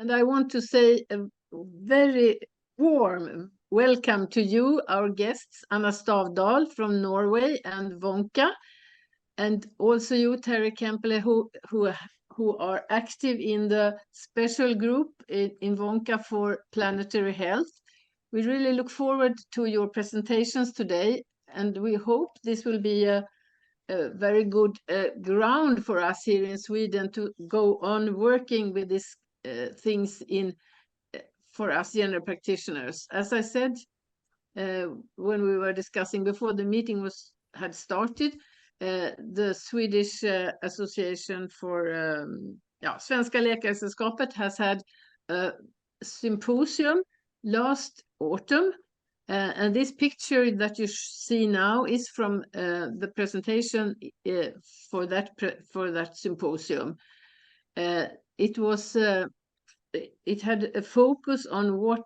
And I want to say a very warm welcome to you, our guests, Anna Stavdal from Norway and WONCA, and also you, Terry Kemple, who are active in the special group in WONCA for planetary health. We really look forward to your presentations today, and we hope this will be a very good ground for us here in Sweden to go on working with these things for us general practitioners. As I said, when we were discussing before the meeting had started, the Swedish Association for Svenska Läkaresällskapet has had a symposium last autumn. And this picture that you see now is from the presentation for that symposium. It had a focus on what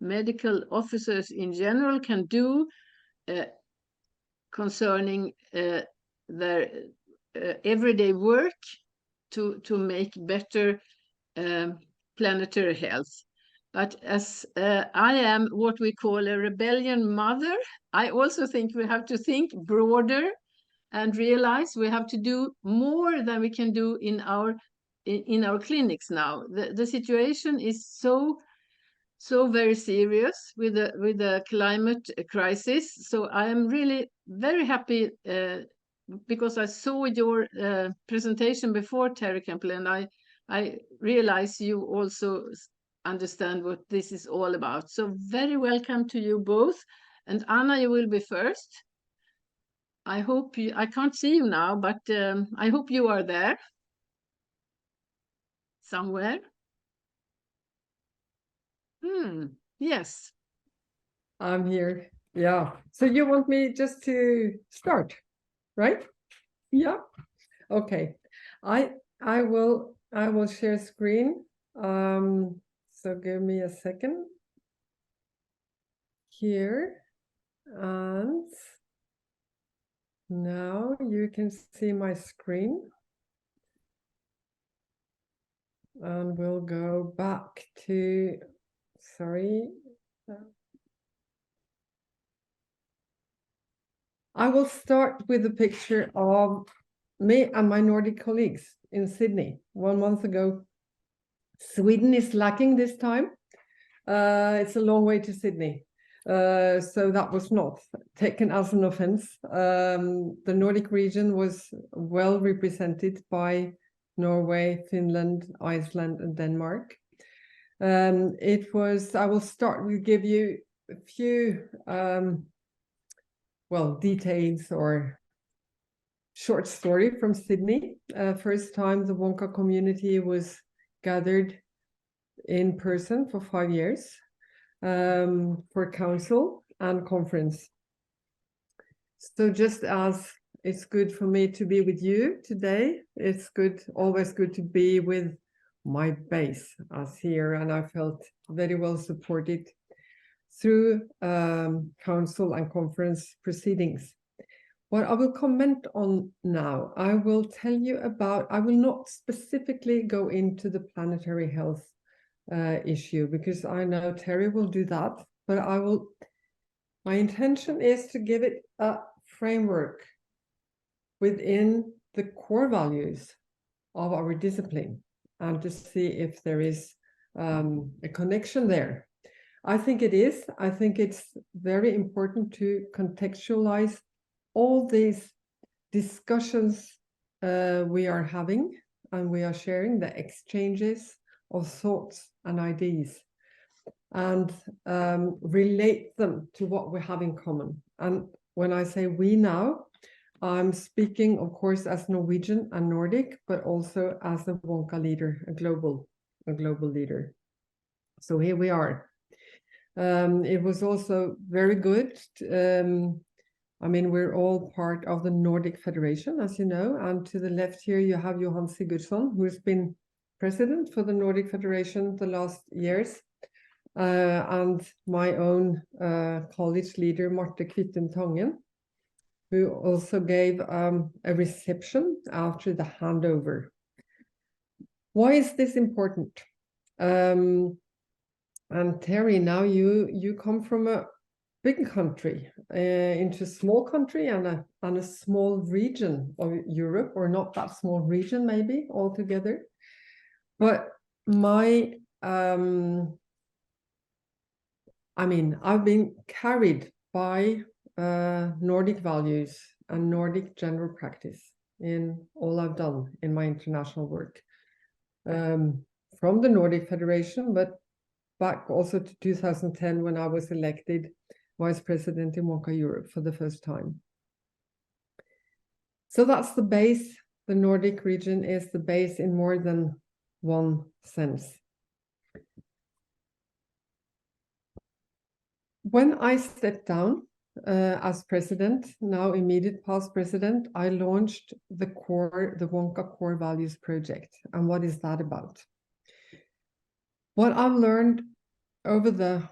medical officers in general can do concerning their everyday work to make better planetary health. But as I am what we call a rebellion mother, I also think we have to think broader and realize we have to do more than we can do in our clinics now. The situation is so very serious with the climate crisis. So I am really very happy because I saw your presentation before, Terry Kemple, and I realize you also understand what this is all about. So very welcome to you both. And Anna, you will be first. I can't see you now, but I hope you are there somewhere. Yes. I'm here. Yeah. So you want me just to start, right? Yeah. Okay. I will share screen. So give me a second here, and now you can see my screen, and we'll go back to, sorry. I will start with a picture of me and my Nordic colleagues in Sydney 1 month ago. Sweden is lacking this time. It's a long way to Sydney. So that was not taken as an offense. The Nordic region was well represented by Norway, Finland, Iceland, and Denmark. I will start with give you a few details or short story from Sydney. First time the WONCA community was gathered in person for 5 years for council and conference. So just as it's good for me to be with you today, it's always good to be with my base as here, and I felt very well supported through council and conference proceedings. What I will comment on now, I will tell you about, I will not specifically go into the planetary health issue, because I know Terry will do that, but my intention is to give it a framework within the core values of our discipline and to see if there is a connection there. I think it is. I think it's very important to contextualize all these discussions we are having, and we are sharing the exchanges of thoughts and ideas, and relate them to what we have in common. And when I say we now, I'm speaking, of course, as Norwegian and Nordic, but also as a WONCA leader, a global leader. So here we are. It was also very good. I mean, we're all part of the Nordic Federation, as you know, and to the left here you have Johan Sigurdsson, who has been president for the Nordic Federation the last years, and my own college leader, Marte Kvittum Tangen. who also gave a reception after the handover. Why is this important? And Terry, now you come from a big country into a small country and a small region of Europe, or not that small region maybe altogether. But my, I've been carried by Nordic values and Nordic general practice in all I've done in my international work. From the Nordic Federation, but back also to 2010 when I was elected Vice President in WONCA Europe for the first time. So that's the base. The Nordic region is the base in more than one sense. When I stepped down as president, now immediate past president, I launched the WONCA Core Values Project. And what is that about? What I've learned over the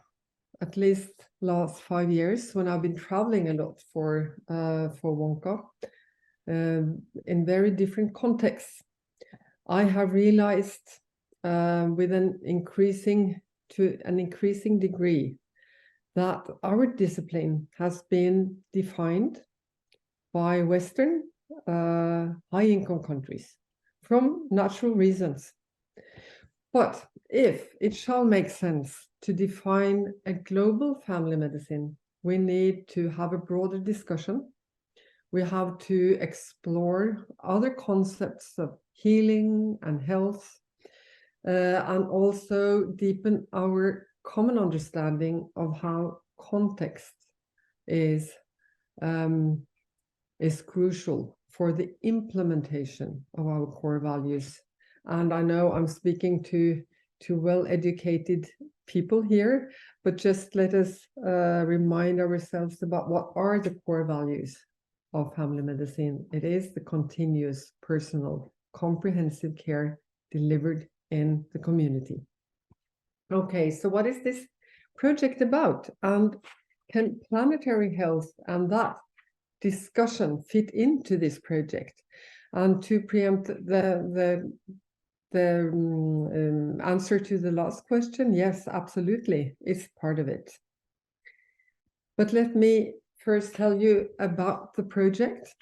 at least last 5 years, when I've been traveling a lot for WONCA in very different contexts, I have realized with an increasing degree that our discipline has been defined by Western high-income countries from natural reasons. But if it shall make sense to define a global family medicine, we need to have a broader discussion. We have to explore other concepts of healing and health, and also deepen our common understanding of how context is crucial for the implementation of our core values. And I know I'm speaking to well-educated people here, but just let us remind ourselves about what are the core values of family medicine. It is the continuous, personal, comprehensive care delivered in the community. Okay, so what is this project about? And can planetary health and that discussion fit into this project? And to preempt the answer to the last question, yes, absolutely, it's part of it. But let me first tell you about the project,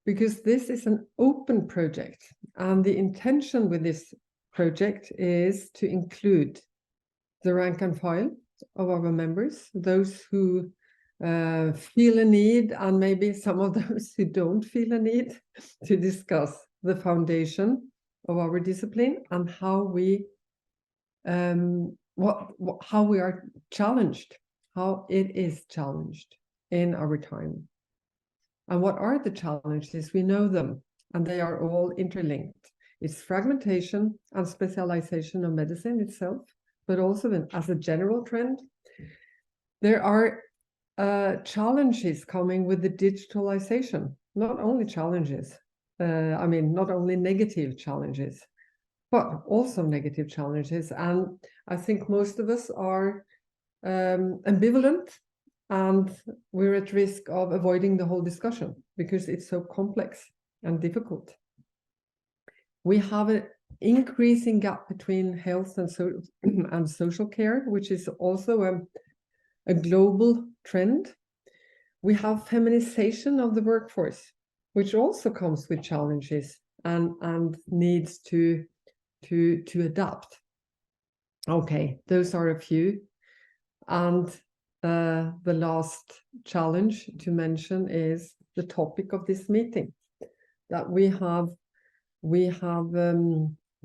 because this is an open project, and the intention with this project is to include the rank and file of our members, those who feel a need, and maybe some of those who don't feel a need, to discuss the foundation of our discipline and how we how we are challenged, how it is challenged in our time. And what are the challenges? We know them, and they are all interlinked. It's fragmentation and specialization of medicine itself, but also as a general trend. There are challenges coming with the digitalization, not only challenges, not only negative challenges, but also negative challenges. And I think most of us are ambivalent, and we're at risk of avoiding the whole discussion because it's so complex and difficult. We have an increasing gap between health and social care, which is also a global trend. We have feminization of the workforce, which also comes with challenges and needs to adapt. Okay, those are a few. And the last challenge to mention is the topic of this meeting, that we have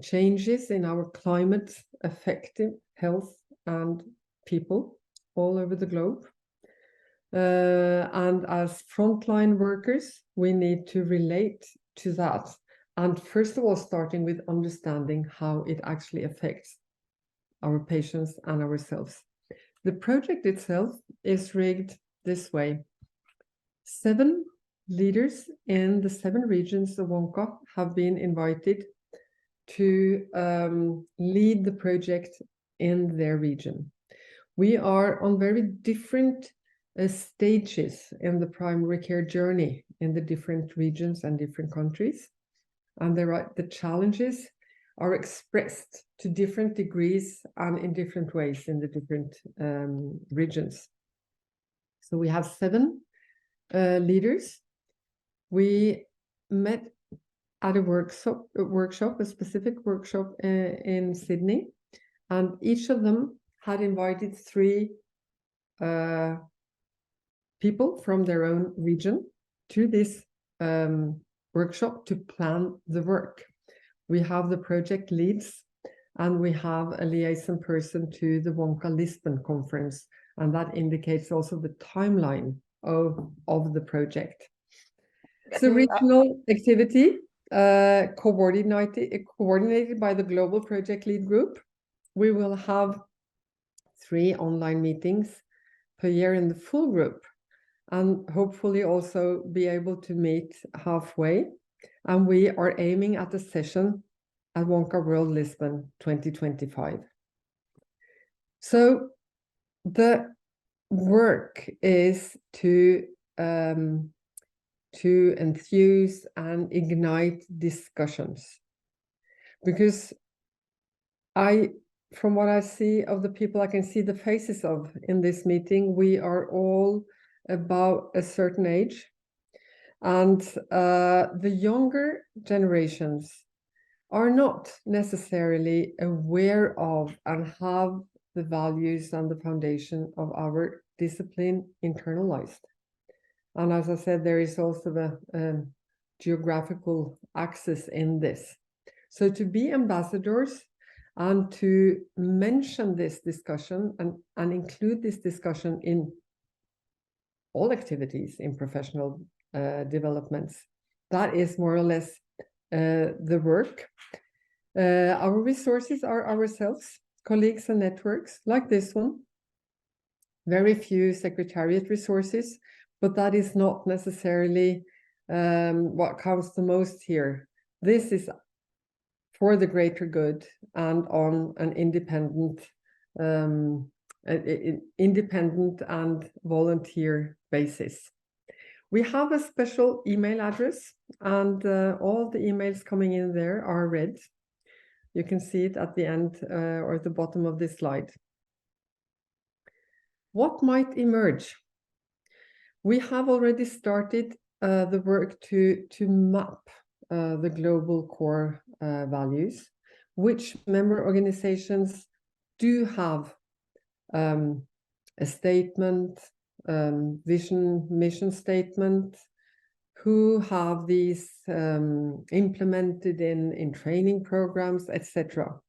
changes in our climate affecting health and people all over the globe. And as frontline workers, we need to relate to that. And first of all, starting with understanding how it actually affects our patients and ourselves. The project itself is rigged this way. 7 leaders in the 7 regions of WONCA have been invited to lead the project in their region. We are on very different stages in the primary care journey in the different regions and different countries. And the challenges are expressed to different degrees and in different ways in the different regions. So we have 7 leaders. We met at a workshop, a specific workshop in Sydney, and each of them had invited 3 people from their own region to this workshop to plan the work. We have the project leads, and we have a liaison person to the WONCA Lisbon conference, and that indicates also the timeline of the project. It's a regional activity coordinated by the Global Project Lead Group. We will have 3 online meetings per year in the full group, and hopefully also be able to meet halfway. And we are aiming at a session at WONCA World Lisbon 2025. So the work is to enthuse and ignite discussions, because from what I see of the people I can see the faces of in this meeting, we are all about a certain age, and the younger generations are not necessarily aware of and have the values and the foundation of our discipline internalized. And as I said, there is also the geographical axis in this. So to be ambassadors and to mention this discussion and include this discussion in all activities in professional developments, that is more or less the work. Our resources are ourselves, colleagues and networks like this one. Very few secretariat resources, but that is not necessarily what counts the most here. This is for the greater good and on an independent and volunteer basis. We have a special email address, and all the emails coming in there are read. You can see it at the end or at the bottom of this slide. What might emerge? We have already started the work to map the global core values, which member organizations do have a statement, vision, mission statement, who have these implemented in training programs, etc.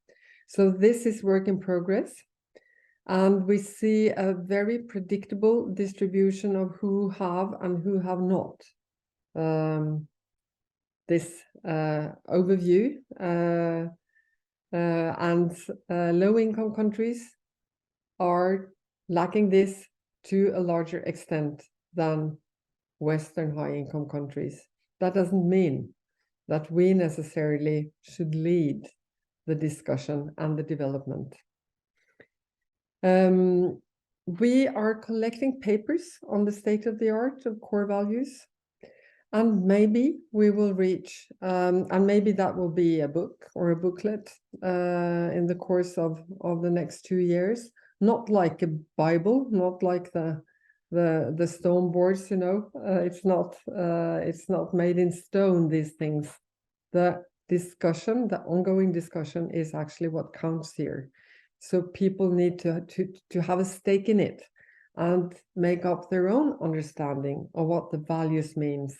So this is work in progress. And we see a very predictable distribution of who have and who have not this overview. And low-income countries are lacking this to a larger extent than Western high-income countries. That doesn't mean that we necessarily should lead the discussion and the development. We are collecting papers on the state of the art of core values, and maybe we will reach, and maybe that will be a book or a booklet in the course of the next 2 years. Not like a Bible, not like the stone boards, you know. It's not made in stone, these things. The discussion, the ongoing discussion, is actually what counts here. So people need to have a stake in it and make up their own understanding of what the values means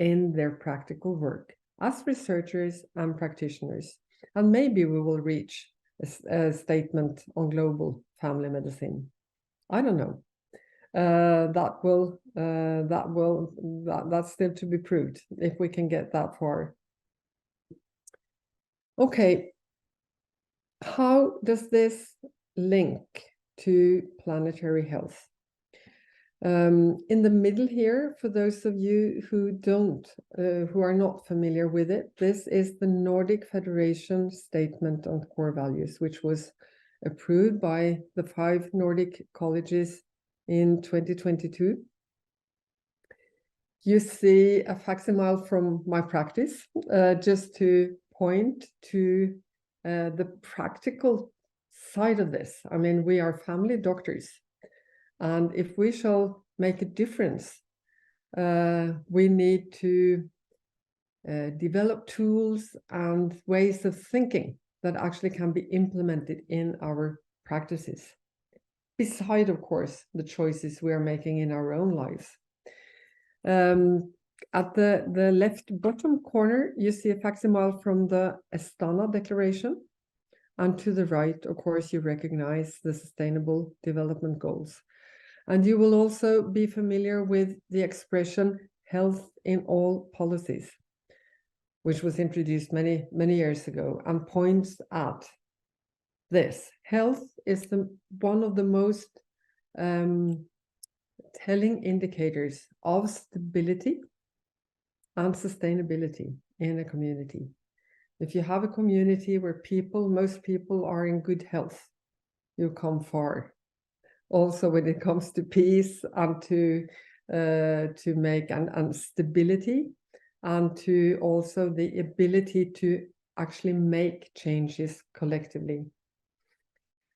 in their practical work as researchers and practitioners. And maybe we will reach a statement on global family medicine. I don't know. That's still to be proved if we can get that far. Okay. How does this link to planetary health? In the middle here, for those of you who are not familiar with it, this is the Nordic Federation Statement on Core Values, which was approved by the 5 Nordic colleges in 2022. You see a facsimile from my practice, just to point to the practical side of this. I mean, we are family doctors, and if we shall make a difference, we need to develop tools and ways of thinking that actually can be implemented in our practices, beside, of course, the choices we are making in our own lives. At the left bottom corner, you see a facsimile from the enda declaration. And to the right, of course, you recognize the Sustainable Development Goals. And you will also be familiar with the expression health in all policies, which was introduced many, many years ago and points at this. Health is one of the most telling indicators of stability and sustainability in a community. If you have a community where most people are in good health, you come far. Also, when it comes to peace and to make and stability, and to also the ability to actually make changes collectively.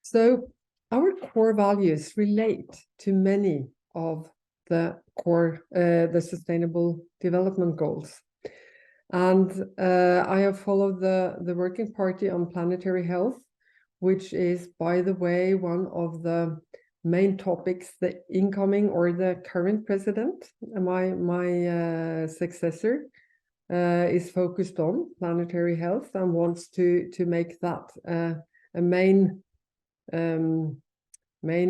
So our core values relate to many of the core, the Sustainable Development Goals. And I have followed the Working Party on Planetary Health, which is, by the way, one of the main topics the incoming or the current president, my successor, is focused on planetary health and wants to make that a main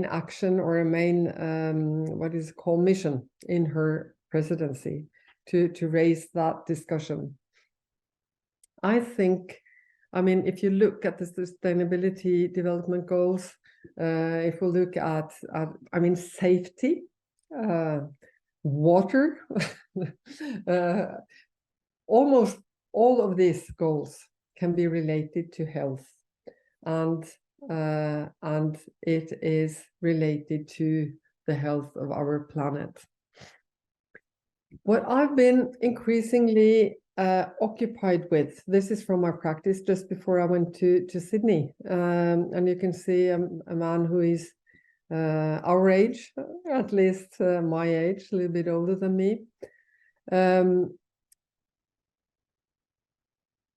action or a main what is called mission in her presidency, to raise that discussion. I think, I mean, if you look at the Sustainability Development Goals, if we look at I mean, safety, water, almost all of these goals can be related to health, and it is related to the health of our planet. What I've been increasingly occupied with, this is from my practice just before I went to Sydney, and you can see a man who is our age, at least my age, a little bit older than me.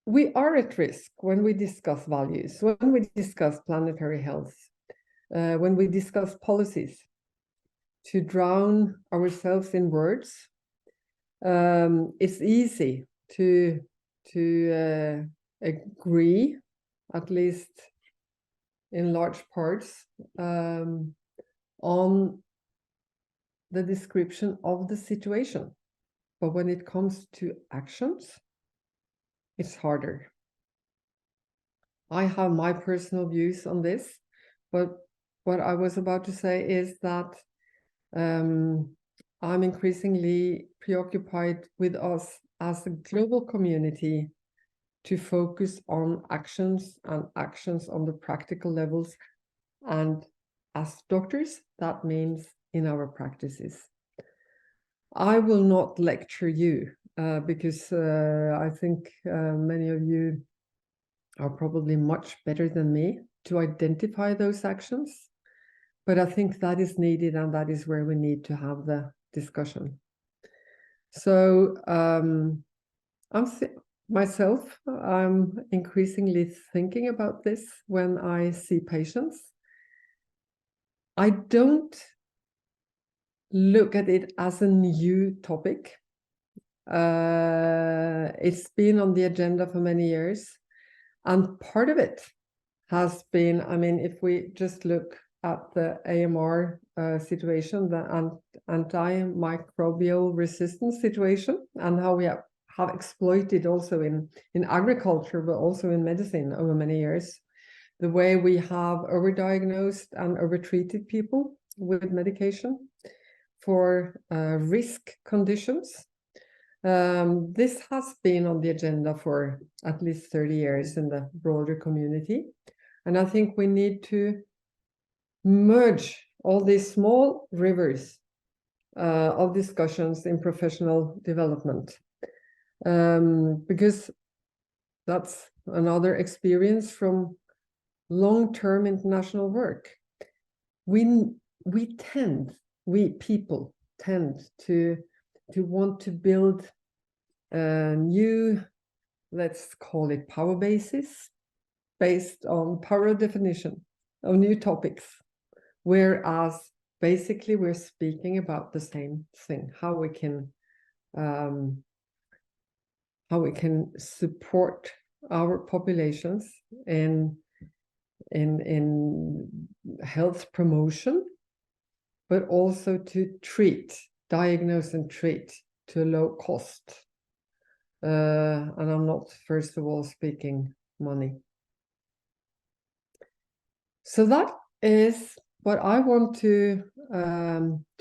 We are at risk when we discuss values, when we discuss planetary health, when we discuss policies, to drown ourselves in words. It's easy to agree, at least in large parts, on the description of the situation. But when it comes to actions, it's harder. I have my personal views on this, but what I was about to say is that I'm increasingly preoccupied with us as a global community to focus on actions and actions on the practical levels. And as doctors, that means in our practices. I will not lecture you because I think many of you are probably much better than me to identify those actions. But I think that is needed, and that is where we need to have the discussion. So I'm increasingly thinking about this when I see patients. I don't look at it as a new topic. It's been on the agenda for many years. And part of it has been, I mean, if we just look at the AMR situation, the antimicrobial resistance situation, and how we have exploited also in agriculture, but also in medicine over many years, the way we have overdiagnosed and overtreated people with medication for risk conditions. This has been on the agenda for at least 30 years in the broader community. And I think we need to merge all these small rivers of discussions in professional development. Because that's another experience from long-term international work. We people tend to want to build new, let's call it power bases, based on power definition of new topics, whereas basically we're speaking about the same thing: how we can support our populations in health promotion, but also to diagnose and treat to a low cost. And I'm not, first of all, speaking money. So that is what I want to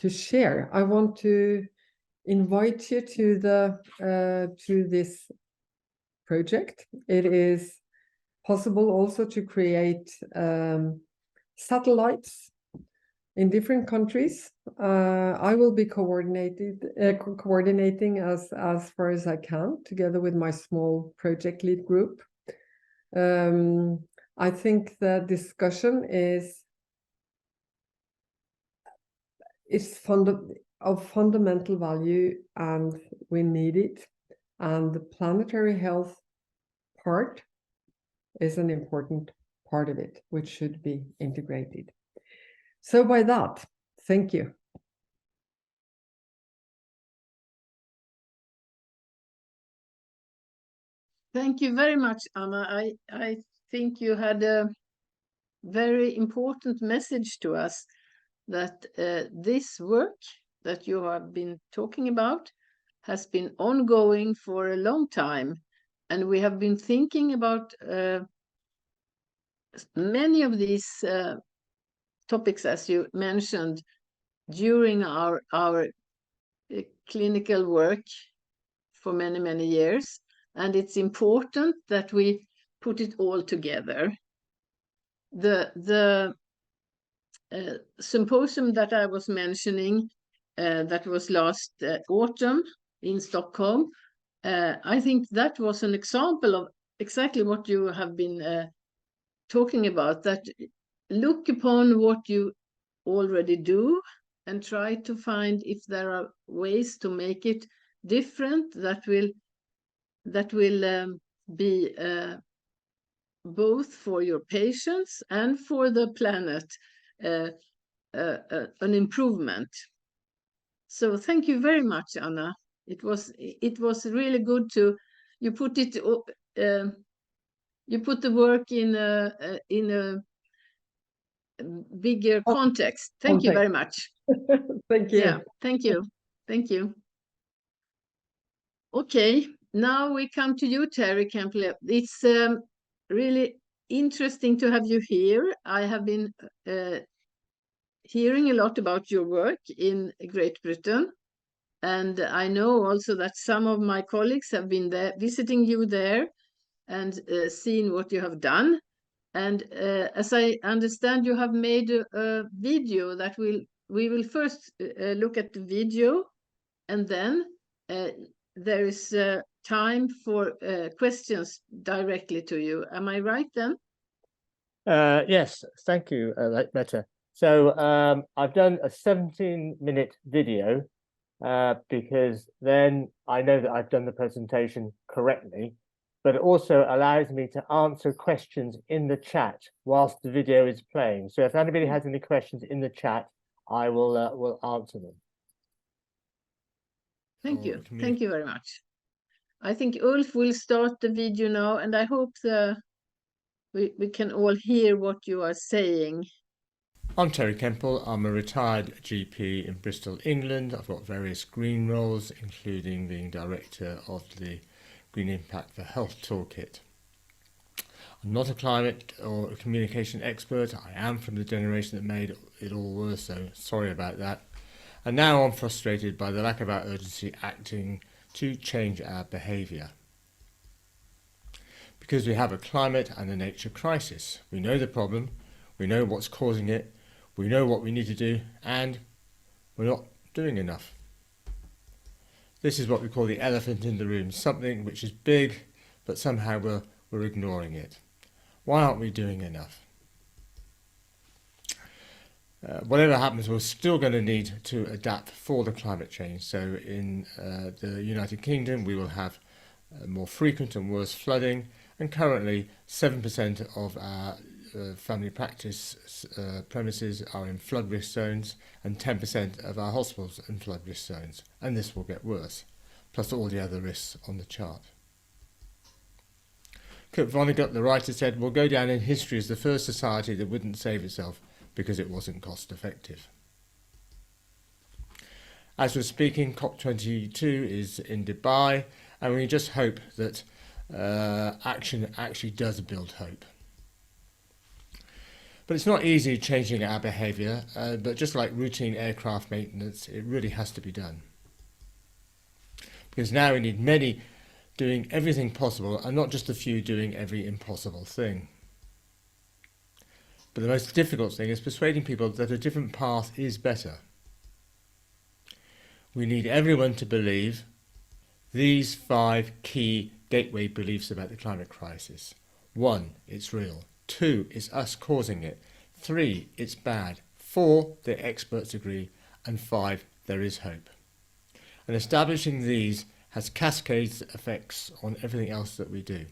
share. I want to invite you to this project. It is possible also to create satellites in different countries. I will be coordinating as far as I can, together with my small project lead group. I think the discussion is of fundamental value, and we need it. And the planetary health part is an important part of it, which should be integrated. So by that, thank you. Thank you very much, Anna. I think you had a very important message to us, that this work that you have been talking about has been ongoing for a long time. And we have been thinking about many of these topics, as you mentioned, during our clinical work for many, many years. And it's important that we put it all together. The symposium that I was mentioning, that was last autumn in Stockholm, I think that was an example of exactly what you have been talking about, that look upon what you already do and try to find if there are ways to make it different that will be both for your patients and for the planet an improvement. So thank you very much, Anna. It was really good to you put the work in a bigger context. Thank you very much. Thank you. Yeah, thank you. Okay, now we come to you, Terry Kemple. It's really interesting to have you here. I have been hearing a lot about your work in Great Britain, and I know also that some of my colleagues have been there, visiting you there, and seen what you have done. And as I understand, you have made a video that we will first look at the video, and then there is time for questions directly to you. Am I right then? Yes, thank you, Mette. So I've done a 17-minute video because then I know that I've done the presentation correctly, but it also allows me to answer questions in the chat whilst the video is playing. So if anybody has any questions in the chat, I will answer them. Thank you. Thank you very much. I think Ulf will start the video now, and I hope we can all hear what you are saying. I'm Terry Kemple. I'm a retired GP in Bristol, England. I've got various green roles, including being director of the Green Impact for Health Toolkit. I'm not a climate or a communication expert. I am from the generation that made it all worse, so sorry about that. And now I'm frustrated by the lack of our urgency acting to change our behaviour. Because we have a climate and a nature crisis. We know the problem, we know what's causing it, we know what we need to do, and we're not doing enough. This is what we call the elephant in the room, something which is big, but somehow we're ignoring it. Why aren't we doing enough? Whatever happens, we're still going to need to adapt for the climate change. So in the United Kingdom, we will have more frequent and worse flooding, and currently 7% of our family practice premises are in flood risk zones, and 10% of our hospitals in flood risk zones, and this will get worse, plus all the other risks on the chart. Kurt Vonnegut, the writer, said, "We'll go down in history as the first society that wouldn't save itself because it wasn't cost effective." As we're speaking, COP22 is in Dubai, and we just hope that action actually does build hope. But it's not easy changing our behaviour, but just like routine aircraft maintenance, it really has to be done. Because now we need many doing everything possible, and not just a few doing every impossible thing. But the most difficult thing is persuading people that a different path is better. We need everyone to believe these 5 key gateway beliefs about the climate crisis. 1, it's real. 2, it's us causing it. 3, it's bad. 4, the experts agree. And 5, there is hope. And establishing these has cascade effects on everything else that we do.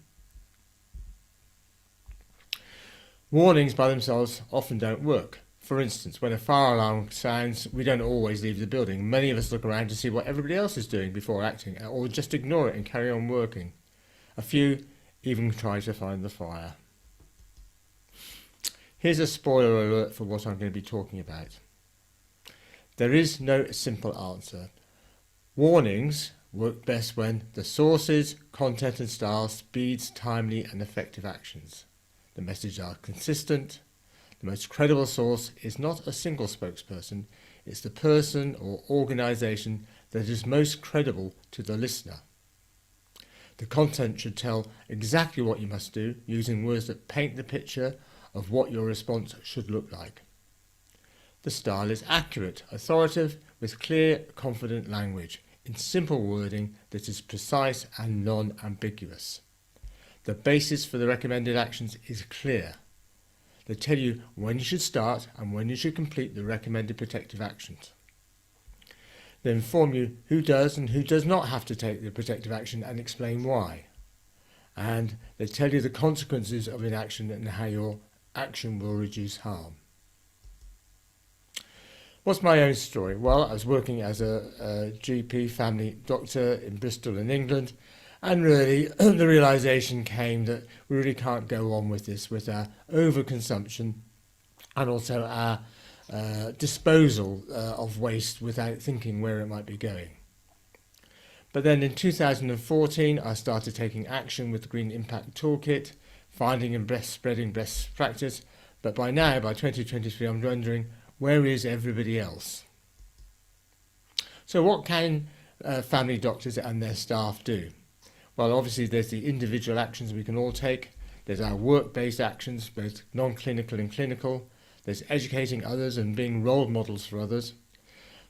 Warnings by themselves often don't work. For instance, when a fire alarm sounds, we don't always leave the building. Many of us look around to see what everybody else is doing before acting, or just ignore it and carry on working. A few even try to find the fire. Here's a spoiler alert for what I'm going to be talking about. There is no simple answer. Warnings work best when the sources, content and style speeds timely and effective actions. The messages are consistent. The most credible source is not a single spokesperson, it's the person or organisation that is most credible to the listener. The content should tell exactly what you must do, using words that paint the picture of what your response should look like. The style is accurate, authoritative, with clear, confident language, in simple wording that is precise and non-ambiguous. The basis for the recommended actions is clear. They tell you when you should start and when you should complete the recommended protective actions. They inform you who does and who does not have to take the protective action and explain why. And they tell you the consequences of inaction and how your action will reduce harm. What's my own story? Well, I was working as a GP family doctor in Bristol in England, and really the realisation came that we really can't go on with this, with our overconsumption and also our disposal of waste without thinking where it might be going. But then in 2014 I started taking action with the Green Impact Toolkit, finding and spreading best practice, but by now, by 2023, I'm wondering, where is everybody else? So what can family doctors and their staff do? Well, obviously there's the individual actions we can all take. There's our work-based actions, both non-clinical and clinical. There's educating others and being role models for others.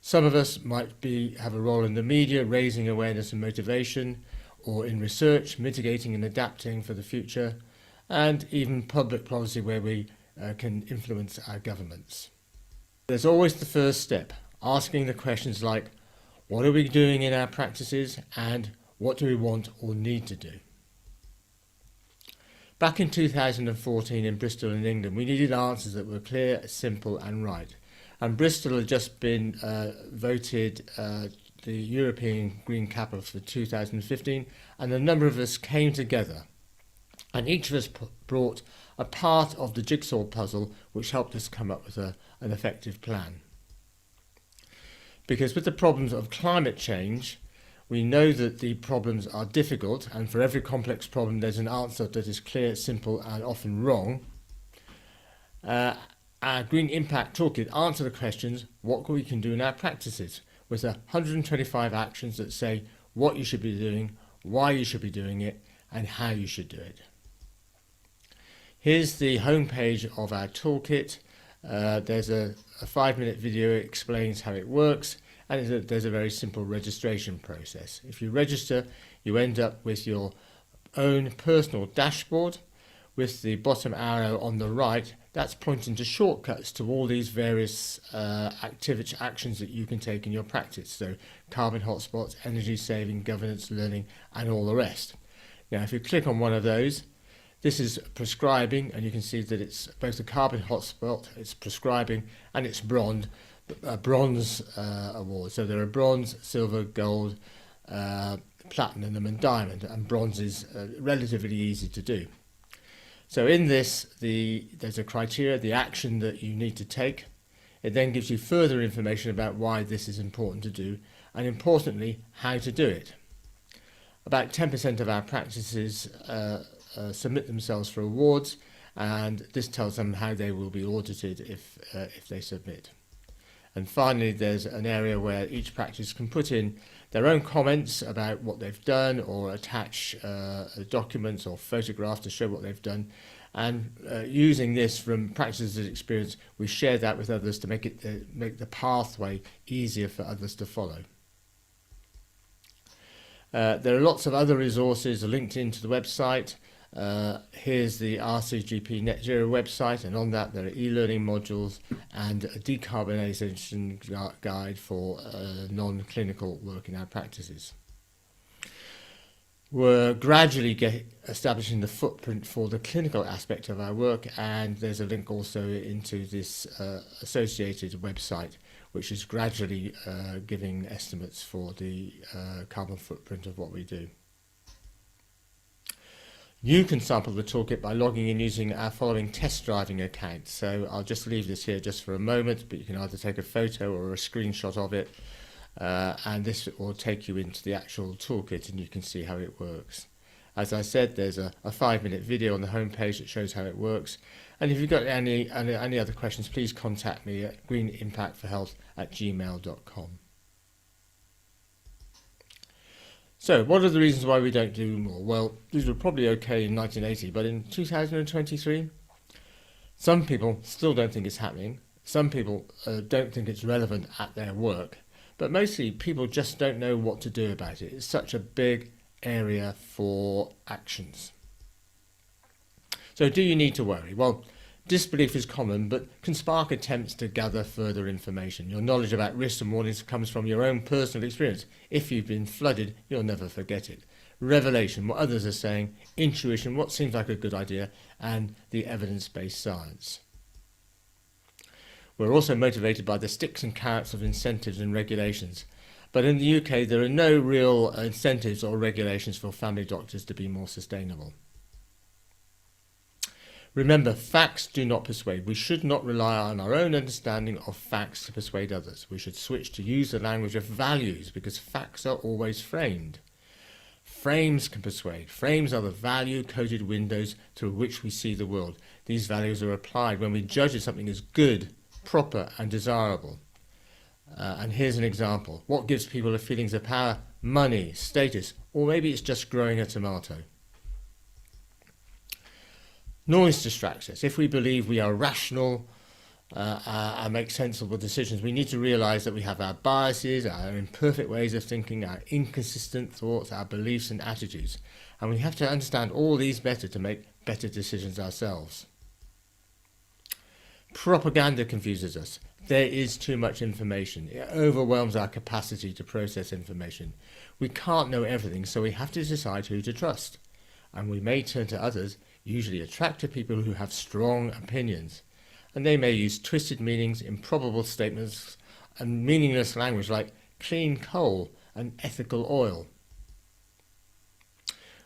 Some of us might have a role in the media, raising awareness and motivation, or in research, mitigating and adapting for the future, and even public policy where we can influence our governments. There's always the first step, asking the questions like, what are we doing in our practices and what do we want or need to do? Back in 2014 in Bristol in England, we needed answers that were clear, simple and right. And Bristol had just been voted the European Green Capital for 2015, and a number of us came together. And each of us brought a part of the jigsaw puzzle which helped us come up with an effective plan. Because with the problems of climate change, we know that the problems are difficult, and for every complex problem there's an answer that is clear, simple and often wrong. Our Green Impact Toolkit answer the questions what we can do in our practices, with 125 actions that say what you should be doing, why you should be doing it and how you should do it. Here's the homepage of our toolkit. There's a 5-minute video that explains how it works, and there's a very simple registration process. If you register, you end up with your own personal dashboard with the bottom arrow on the right. That's pointing to shortcuts to all these various actions that you can take in your practice. So carbon hotspots, energy saving, governance, learning, and all the rest. Now, if you click on one of those, this is prescribing, and you can see that it's both a carbon hotspot, it's prescribing, and it's bronze award. So there are bronze, silver, gold, platinum, and diamond, and bronze is relatively easy to do. So in this, there's a criteria, the action that you need to take. It then gives you further information about why this is important to do, and importantly, how to do it. About 10% of our practices submit themselves for awards, and this tells them how they will be audited if they submit. And finally, there's an area where each practice can put in their own comments about what they've done, or attach documents or photographs to show what they've done. And using this from practices of experience, we share that with others to make the pathway easier for others to follow. There are lots of other resources linked into the website. Here's the RCGP Net Zero website, and on that there are e-learning modules and a decarbonisation guide for non-clinical work in our practices. We're gradually establishing the footprint for the clinical aspect of our work, and there's a link also into this associated website, which is gradually giving estimates for the carbon footprint of what we do. You can sample the toolkit by logging in using our following test driving account. So I'll just leave this here just for a moment, but you can either take a photo or a screenshot of it, and this will take you into the actual toolkit and you can see how it works. As I said, there's a 5-minute video on the homepage that shows how it works. And if you've got any other questions, please contact me at greenimpactforhealth@gmail.com. So, what are the reasons why we don't do more? Well, these were probably okay in 1980, but in 2023, some people still don't think it's happening. Some people don't think it's relevant at their work. But mostly, people just don't know what to do about it. It's such a big area for actions. So, do you need to worry? Well, disbelief is common, but can spark attempts to gather further information. Your knowledge about risks and warnings comes from your own personal experience. If you've been flooded, you'll never forget it. Revelation, what others are saying, intuition, what seems like a good idea, and the evidence-based science. We're also motivated by the sticks and carrots of incentives and regulations. But in the UK, there are no real incentives or regulations for family doctors to be more sustainable. Remember, facts do not persuade. We should not rely on our own understanding of facts to persuade others. We should switch to use the language of values, because facts are always framed. Frames can persuade. Frames are the value-coded windows through which we see the world. These values are applied when we judge if something is good, proper and desirable. And here's an example. What gives people the feelings of power? Money, status, or maybe it's just growing a tomato. Noise distracts us. If we believe we are rational and make sensible decisions, we need to realise that we have our biases, our imperfect ways of thinking, our inconsistent thoughts, our beliefs and attitudes. And we have to understand all these better to make better decisions ourselves. Propaganda confuses us. There is too much information. It overwhelms our capacity to process information. We can't know everything, so we have to decide who to trust. And we may turn to others, usually attractive people who have strong opinions. And they may use twisted meanings, improbable statements, and meaningless language like clean coal and ethical oil.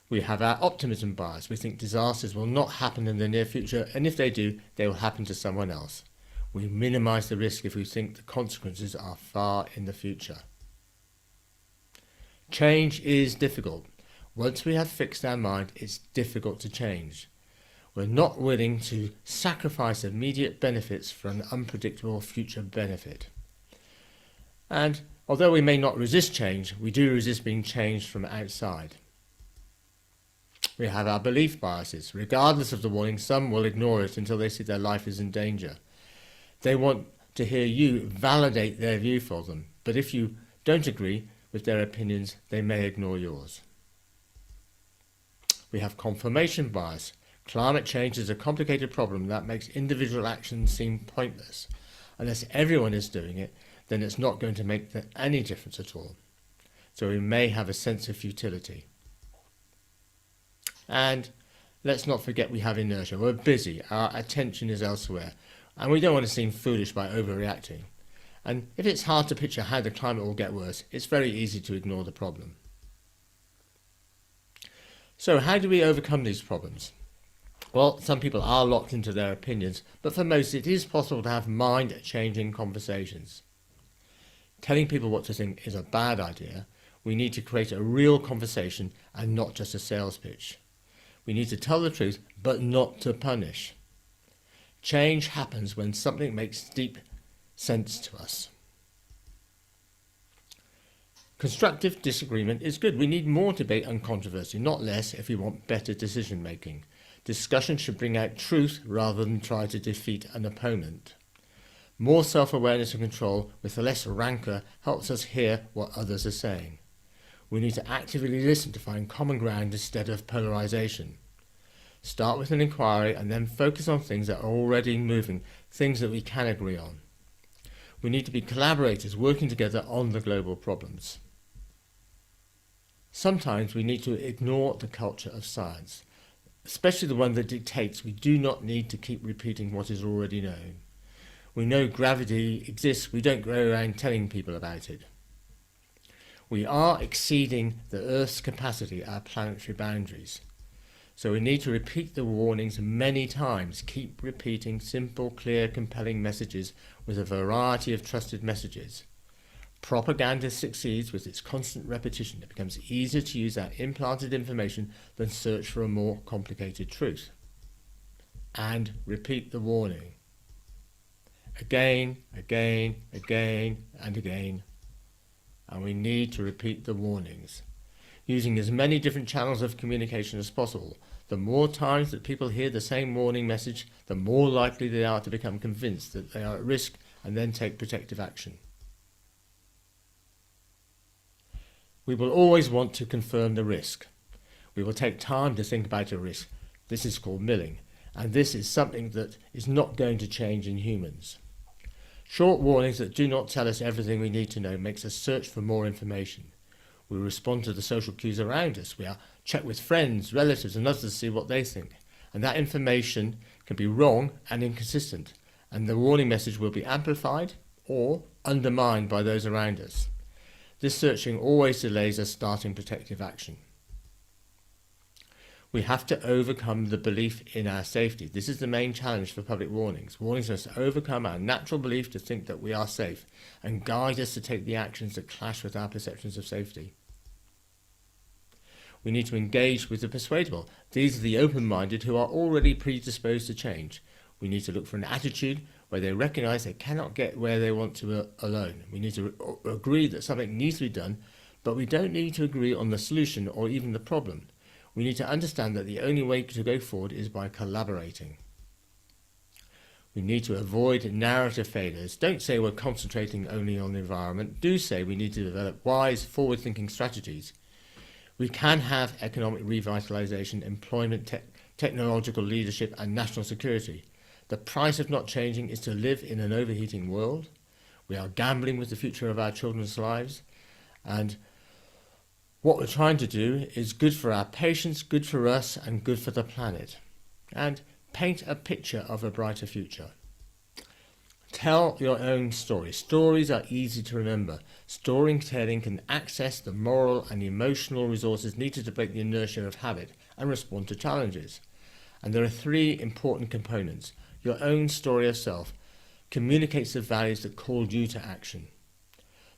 We have our optimism bias. We think disasters will not happen in the near future, and if they do, they will happen to someone else. We minimise the risk if we think the consequences are far in the future. Change is difficult. Once we have fixed our mind, it's difficult to change. We're not willing to sacrifice immediate benefits for an unpredictable future benefit. And although we may not resist change, we do resist being changed from outside. We have our belief biases. Regardless of the warning, some will ignore it until they see their life is in danger. They want to hear you validate their view for them, but if you don't agree with their opinions, they may ignore yours. We have confirmation bias. Climate change is a complicated problem that makes individual action seem pointless. Unless everyone is doing it, then it's not going to make any difference at all. So we may have a sense of futility. And let's not forget we have inertia. We're busy, our attention is elsewhere, and we don't want to seem foolish by overreacting. And if it's hard to picture how the climate will get worse, it's very easy to ignore the problem. So how do we overcome these problems? Well, some people are locked into their opinions, but for most it is possible to have mind-changing conversations. Telling people what to think is a bad idea. We need to create a real conversation and not just a sales pitch. We need to tell the truth, but not to punish. Change happens when something makes deep sense to us. Constructive disagreement is good. We need more debate and controversy, not less, if we want better decision making. Discussion should bring out truth rather than try to defeat an opponent. More self-awareness and control with less rancour helps us hear what others are saying. We need to actively listen to find common ground instead of polarisation. Start with an inquiry and then focus on things that are already moving, things that we can agree on. We need to be collaborators working together on the global problems. Sometimes we need to ignore the culture of science, especially the one that dictates we do not need to keep repeating what is already known. We know gravity exists, we don't go around telling people about it. We are exceeding the Earth's capacity, our planetary boundaries. So we need to repeat the warnings many times, keep repeating simple, clear, compelling messages with a variety of trusted messages. Propaganda succeeds with its constant repetition. It becomes easier to use that implanted information than search for a more complicated truth. And repeat the warning. Again, again, again, and again. And we need to repeat the warnings, using as many different channels of communication as possible. The more times that people hear the same warning message, the more likely they are to become convinced that they are at risk and then take protective action. We will always want to confirm the risk. We will take time to think about a risk. This is called milling, and this is something that is not going to change in humans. Short warnings that do not tell us everything we need to know makes us search for more information. We respond to the social cues around us. We check with friends, relatives and others to see what they think. And that information can be wrong and inconsistent, and the warning message will be amplified or undermined by those around us. This searching always delays us starting protective action. We have to overcome the belief in our safety. This is the main challenge for public warnings. Warnings must overcome our natural belief to think that we are safe and guide us to take the actions that clash with our perceptions of safety. We need to engage with the persuadable. These are the open-minded who are already predisposed to change. We need to look for an attitude where they recognise they cannot get where they want to alone. We need to agree that something needs to be done, but we don't need to agree on the solution or even the problem. We need to understand that the only way to go forward is by collaborating. We need to avoid narrative failures. Don't say we're concentrating only on the environment. Do say we need to develop wise, forward-thinking strategies. We can have economic revitalisation, employment, technological leadership and national security. The price of not changing is to live in an overheating world. We are gambling with the future of our children's lives, and what we're trying to do is good for our patients, good for us and good for the planet. And paint a picture of a brighter future. Tell your own story. Stories are easy to remember. Storytelling can access the moral and emotional resources needed to break the inertia of habit and respond to challenges. And there are three important components. Your own story of self communicates the values that called you to action.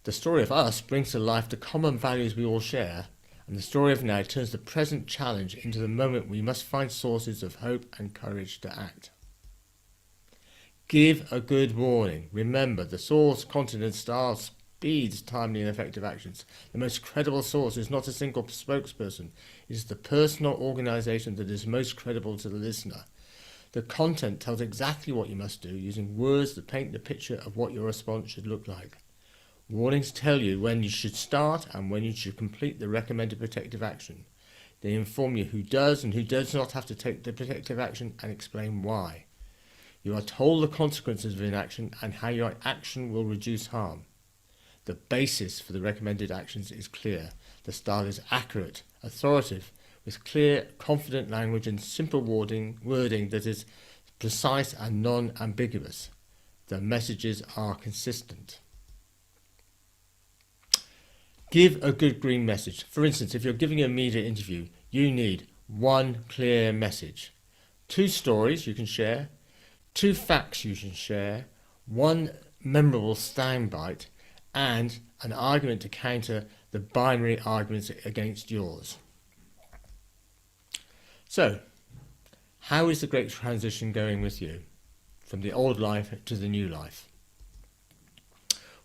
The story of us brings to life the common values we all share, and the story of now turns the present challenge into the moment we must find sources of hope and courage to act. Give a good warning. Remember, the source, continent, star speeds timely and effective actions. The most credible source is not a single spokesperson. It is the person or organisation that is most credible to the listener. The content tells exactly what you must do, using words that paint the picture of what your response should look like. Warnings tell you when you should start and when you should complete the recommended protective action. They inform you who does and who does not have to take the protective action and explain why. You are told the consequences of inaction and how your action will reduce harm. The basis for the recommended actions is clear. The style is accurate, authoritative, with clear, confident language and simple wording that is precise and non-ambiguous. The messages are consistent. Give a good green message. For instance, if you're giving a media interview, you need one clear message, 2 stories you can share, 2 facts you can share, 1 memorable soundbite, and an argument to counter the binary arguments against yours. So, how is the great transition going with you from the old life to the new life?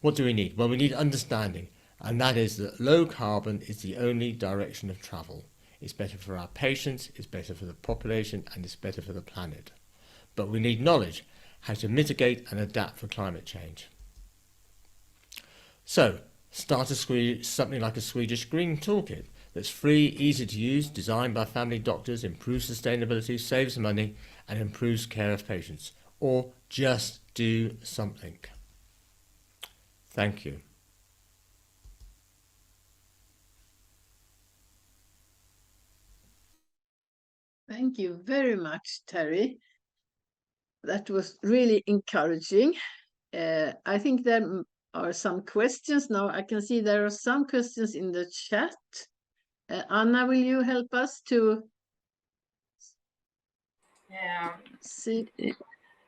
What do we need? Well, we need understanding, and that is that low carbon is the only direction of travel. It's better for our patients, it's better for the population, and it's better for the planet. But we need knowledge, how to mitigate and adapt for climate change. So, start something like a Swedish Green Toolkit that's free, easy to use, designed by family doctors, improves sustainability, saves money, and improves care of patients. Or just do something. Thank you. Thank you very much, Terry. That was really encouraging. I think there are some questions now. I can see there are some questions in the chat. Anna, will you help us to see?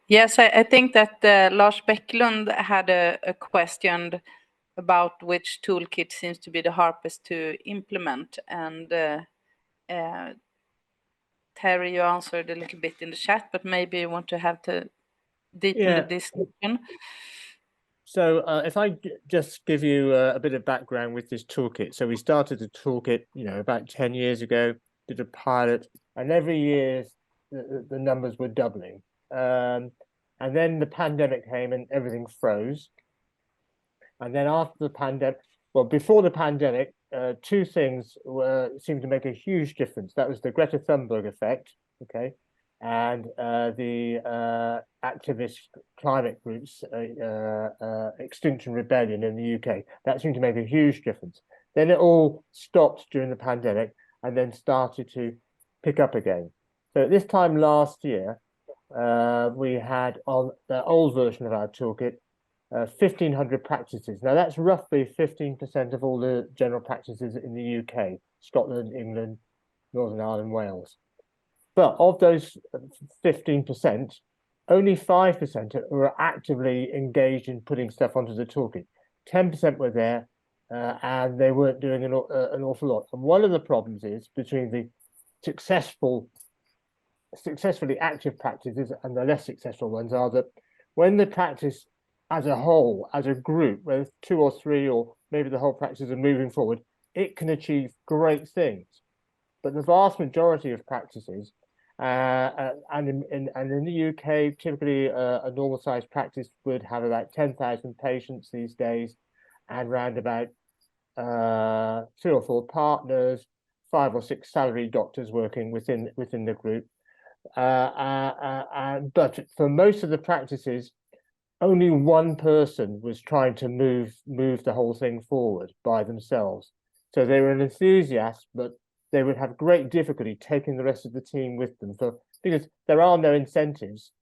Yes, I think that Lars Bäcklund had a question about which toolkit seems to be the hardest to implement. And Terry, you answered a little bit in the chat, but maybe you want to have to deepen the discussion. So if I just give you a bit of background with this toolkit. So we started the toolkit, about 10 years ago, did a pilot, and every year the numbers were doubling. And then the pandemic came and everything froze. And then after the pandemic, well, before the pandemic, 2 things seemed to make a huge difference. That was the Greta Thunberg effect, okay, and the activist climate groups, Extinction Rebellion in the UK. That seemed to make a huge difference. Then it all stopped during the pandemic and then started to pick up again. So at this time last year, we had on the old version of our toolkit 1,500 practices. Now that's roughly 15% of all the general practices in the UK, Scotland, England, Northern Ireland, Wales. But of those 15%, only 5% were actively engaged in putting stuff onto the toolkit. 10% were there, and they weren't doing an awful lot. And one of the problems is between the successfully active practices and the less successful ones are that when the practice as a whole, as a group, where 2 or 3 or maybe the whole practice are moving forward, it can achieve great things. But the vast majority of practices, and in the UK, typically a normal sized practice would have about 10,000 patients these days, and round about 3 or 4 partners, 5 or 6 salaried doctors working within the group. But for most of the practices, only one person was trying to move the whole thing forward by themselves. So they were an enthusiast, but they would have great difficulty taking the rest of the team with them because there are no incentives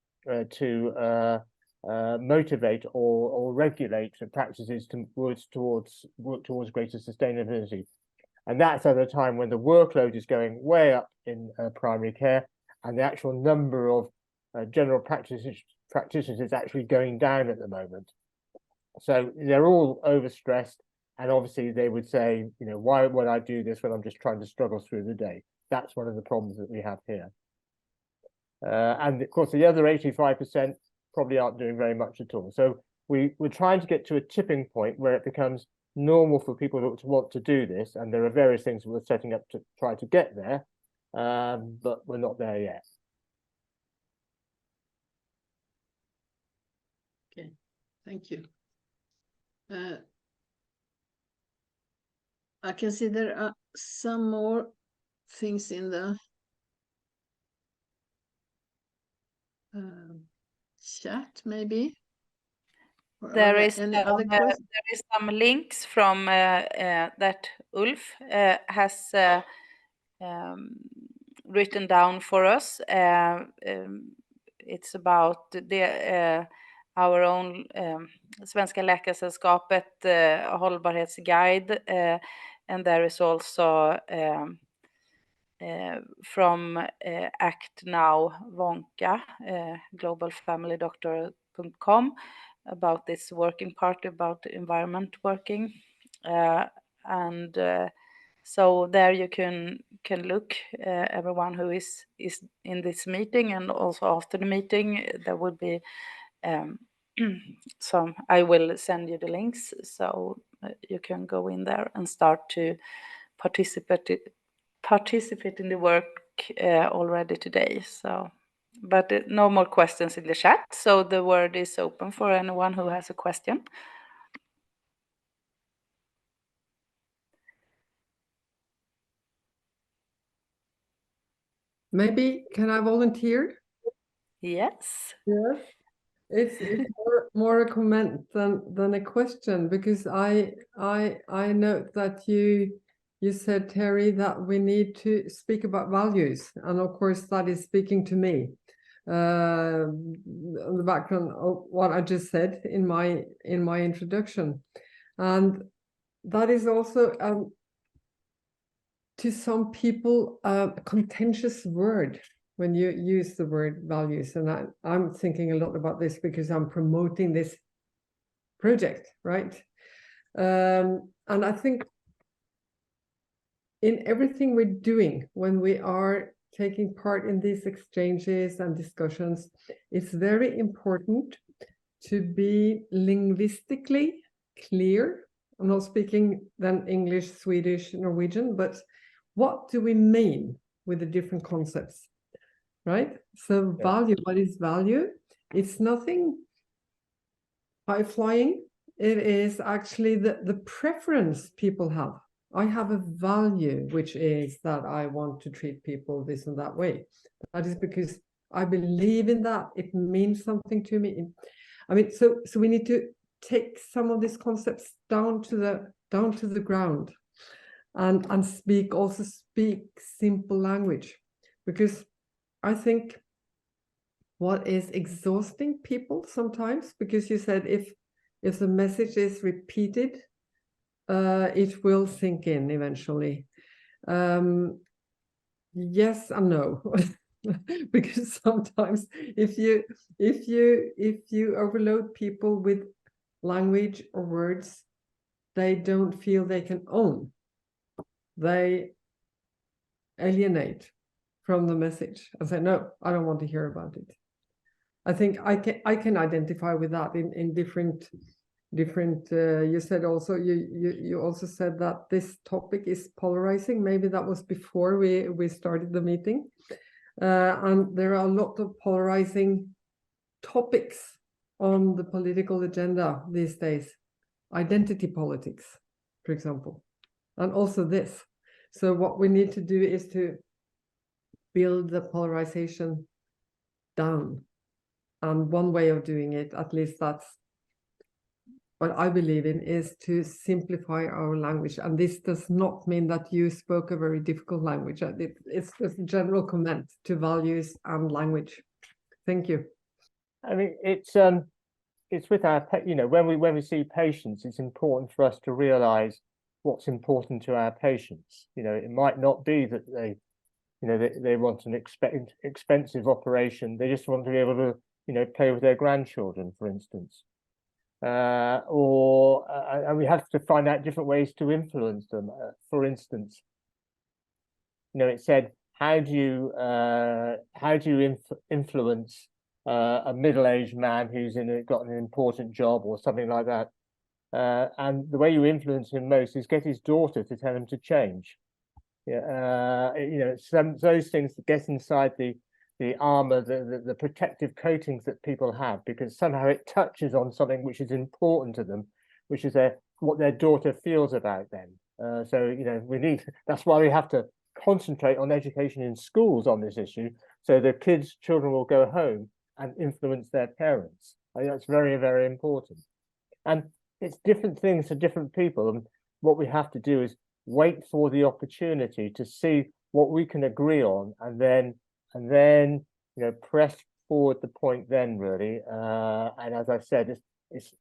to motivate or regulate practices towards greater sustainability. And that's at a time when the workload is going way up in primary care, and the actual number of general practitioners is actually going down at the moment. So they're all overstressed, and obviously they would say, why would I do this when I'm just trying to struggle through the day? That's one of the problems that we have here. And of course, the other 85% probably aren't doing very much at all. So we're trying to get to a tipping point where it becomes normal for people to want to do this, and there are various things we're setting up to try to get there, but we're not there yet. Thank you. I can see there are some more things in the chat, maybe. Or There is any other questions? there is some links from that Ulf has written down for us. It's about our own Svenska Läkaresällskapet hållbarhetsguide, and there is also from Act Now WONCA, globalfamilydoctor.com, about this working party about environment working, and so there you can look, everyone who is in this meeting, and also after the meeting there will be some. I will send you the links, so you can go in there and start to participate in the work already today. So, but no more questions in the chat, so the word is open for anyone who has a question. Maybe can I volunteer? Yes. Yes. It's more a comment than a question, because I note that you said, Terry, that we need to speak about values, and of course that is speaking to me on the background of what I just said in my introduction, and that is also to some people a contentious word when you use the word values. And I'm thinking a lot about this because I'm promoting this project, right? And I think in everything we're doing, when we are taking part in these exchanges and discussions, it's very important to be linguistically clear. I'm not speaking then English, Swedish, Norwegian, but what do we mean with the different concepts? Right? So value, what is value? It's nothing high-flying. It is actually the preference people have. I have a value, which is that I want to treat people this and that way. That is because I believe in that. It means something to me. I mean, so we need to take some of these concepts down to the ground, and speak simple language, because I think what is exhausting people sometimes, because you said if the message is repeated, it will sink in eventually. Yes and no, because sometimes if you overload people with language or words they don't feel they can own, they alienate from the message and say, no, I don't want to hear about it. I think I can identify with that in different you said also, you also said that this topic is polarizing. Maybe that was before we started the meeting, and there are a lot of polarizing topics on the political agenda these days. Identity politics, for example, and also this. So what we need to do is to build the polarization down. And one way of doing it, at least that's what I believe in, is to simplify our language. And this does not mean that you spoke a very difficult language. It's just a general comment to values and language. Thank you. I mean, it's with our, when we see patients, it's important for us to realize what's important to our patients. It might not be that they want an expensive operation. They just want to be able to, play with their grandchildren, for instance. And we have to find out different ways to influence them. For instance, it said, how do you influence a middle-aged man who's got an important job or something like that? And the way you influence him most is get his daughter to tell him to change. Those things that get inside the armor, the protective coatings that people have, because somehow it touches on something which is important to them, which is what their daughter feels about them. So, you know, that's why we have to concentrate on education in schools on this issue, so the children will go home and influence their parents. I think that's very, very important. And it's different things for different people. And what we have to do is wait for the opportunity to see what we can agree on, and then you know, press forward the point then, really. And as I said, it's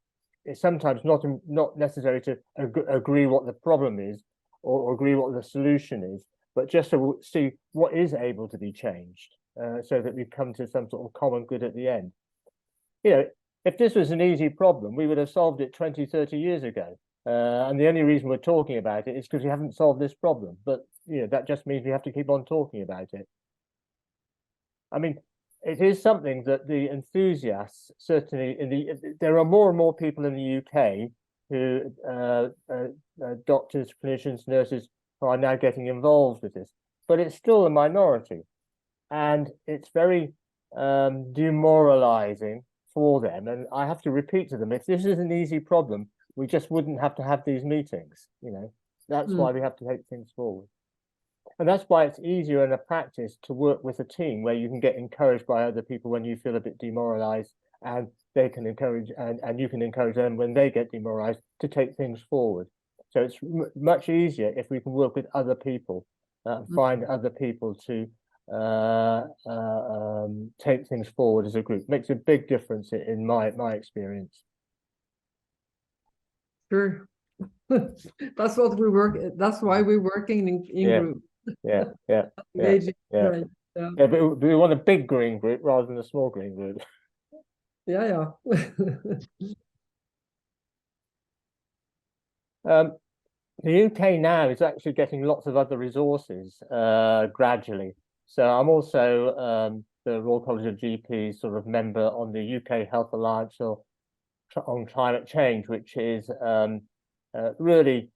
sometimes not necessary to agree what the problem is, or agree what the solution is, but just to see what is able to be changed, so that we come to some sort of common good at the end. You know, if this was an easy problem, we would have solved it 20, 30 years ago. And the only reason we're talking about it is because we haven't solved this problem. But, you know, that just means we have to keep on talking about it. I mean, it is something that the enthusiasts, certainly there are more and more people in the UK who, doctors, clinicians, nurses, who are now getting involved with this, but it's still a minority, and it's very demoralizing for them. And I have to repeat to them, if this is an easy problem, we just wouldn't have to have these meetings. You know, that's why we have to take things forward. And that's why it's easier in a practice to work with a team, where you can get encouraged by other people when you feel a bit demoralized, and they can encourage, and you can encourage them when they get demoralized, to take things forward. So it's much easier if we can work with other people, find other people to take things forward as a group. Makes a big difference in my experience. Sure. That's what we work. That's why we're working in group. Yeah. Engaging. Yeah. Right. Yeah, but we want a big green group rather than a small green group. Yeah. The UK now is actually getting lots of other resources gradually. So I'm also the Royal College of GPs sort of member on the UK Health Alliance on climate change, which is really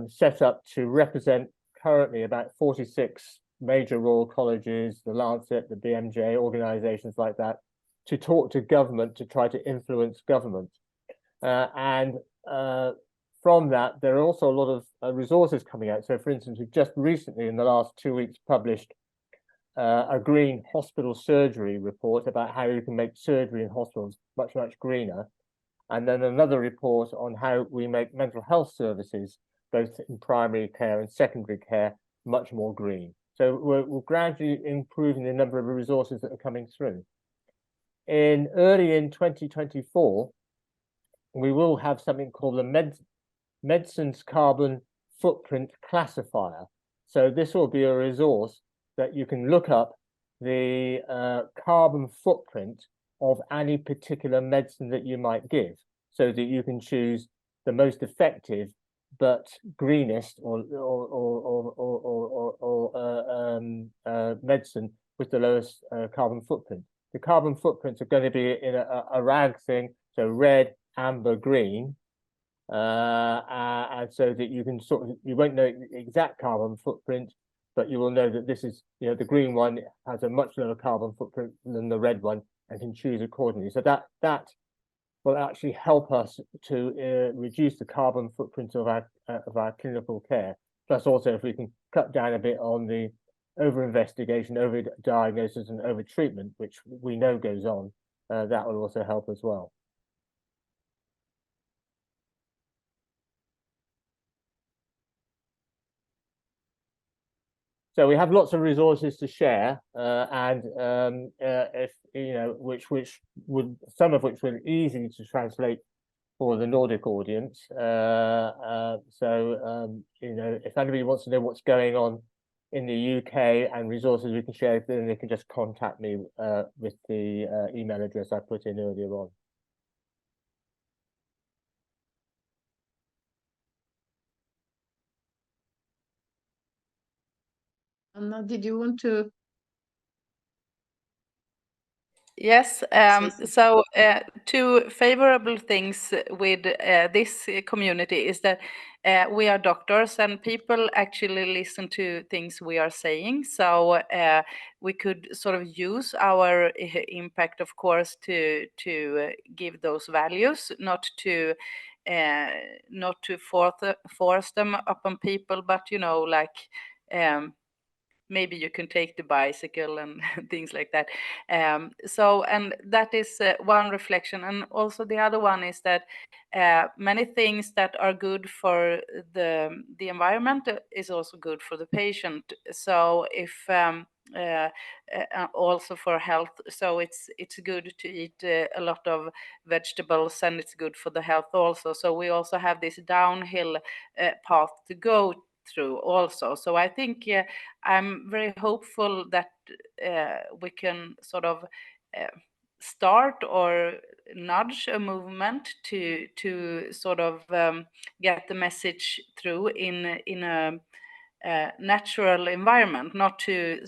set up to represent currently about 46 major Royal Colleges, the Lancet, the BMJ, organizations like that, to talk to government, to try to influence government. And from that, there are also a lot of resources coming out. So, for instance, we've just recently, in the last 2 weeks, published a green hospital surgery report about how you can make surgery in hospitals much, much greener. And then another report on how we make mental health services, both in primary care and secondary care, much more green. So we're gradually improving the number of resources that are coming through. Early in 2024, we will have something called the Medicine's Carbon Footprint Classifier. So this will be a resource that you can look up the carbon footprint of any particular medicine that you might give, so that you can choose the most effective but greenest or medicine with the lowest carbon footprint. The carbon footprints are going to be in a rag thing, so red, amber, green, and so that you can you won't know the exact carbon footprint, but you will know that this is, you know, the green one has a much lower carbon footprint than the red one, and can choose accordingly. So that will actually help us to reduce the carbon footprint of our clinical care. Plus, also, if we can cut down a bit on the over-investigation, over-diagnosis, and over-treatment, which we know goes on, that will also help as well. So we have lots of resources to share, and if you know, some of which were easy to translate for the Nordic audience. So you know, if anybody wants to know what's going on in the UK and resources we can share, then they can just contact me with the email address I put in earlier on. Anna, did you want to? Yes, so two favorable things with this community is that we are doctors and people actually listen to things we are saying. So we could sort of use our impact, of course, to give those values, not to force them upon people, but like. Maybe you can take the bicycle and things like that. So, and that is one reflection. And also the other one is that many things that are good for the environment is also good for the patient. So if also for health, so it's good to eat a lot of vegetables, and it's good for the health also. So we also have this downhill path to go through also. So I think I'm very hopeful that we can sort of start or nudge a movement to sort of get the message through in a natural environment, not to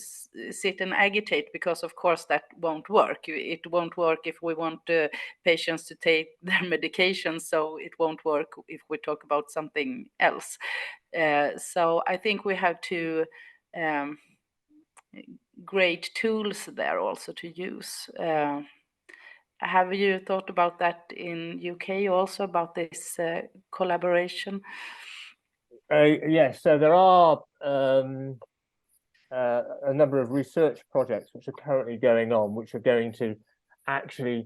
sit and agitate, because of course that won't work. It won't work if we want patients to take their medications, so it won't work if we talk about something else. So I think we have two great tools there also to use. Have you thought about that in UK also, about this collaboration? Yes, so there are a number of research projects which are currently going on, which are going to actually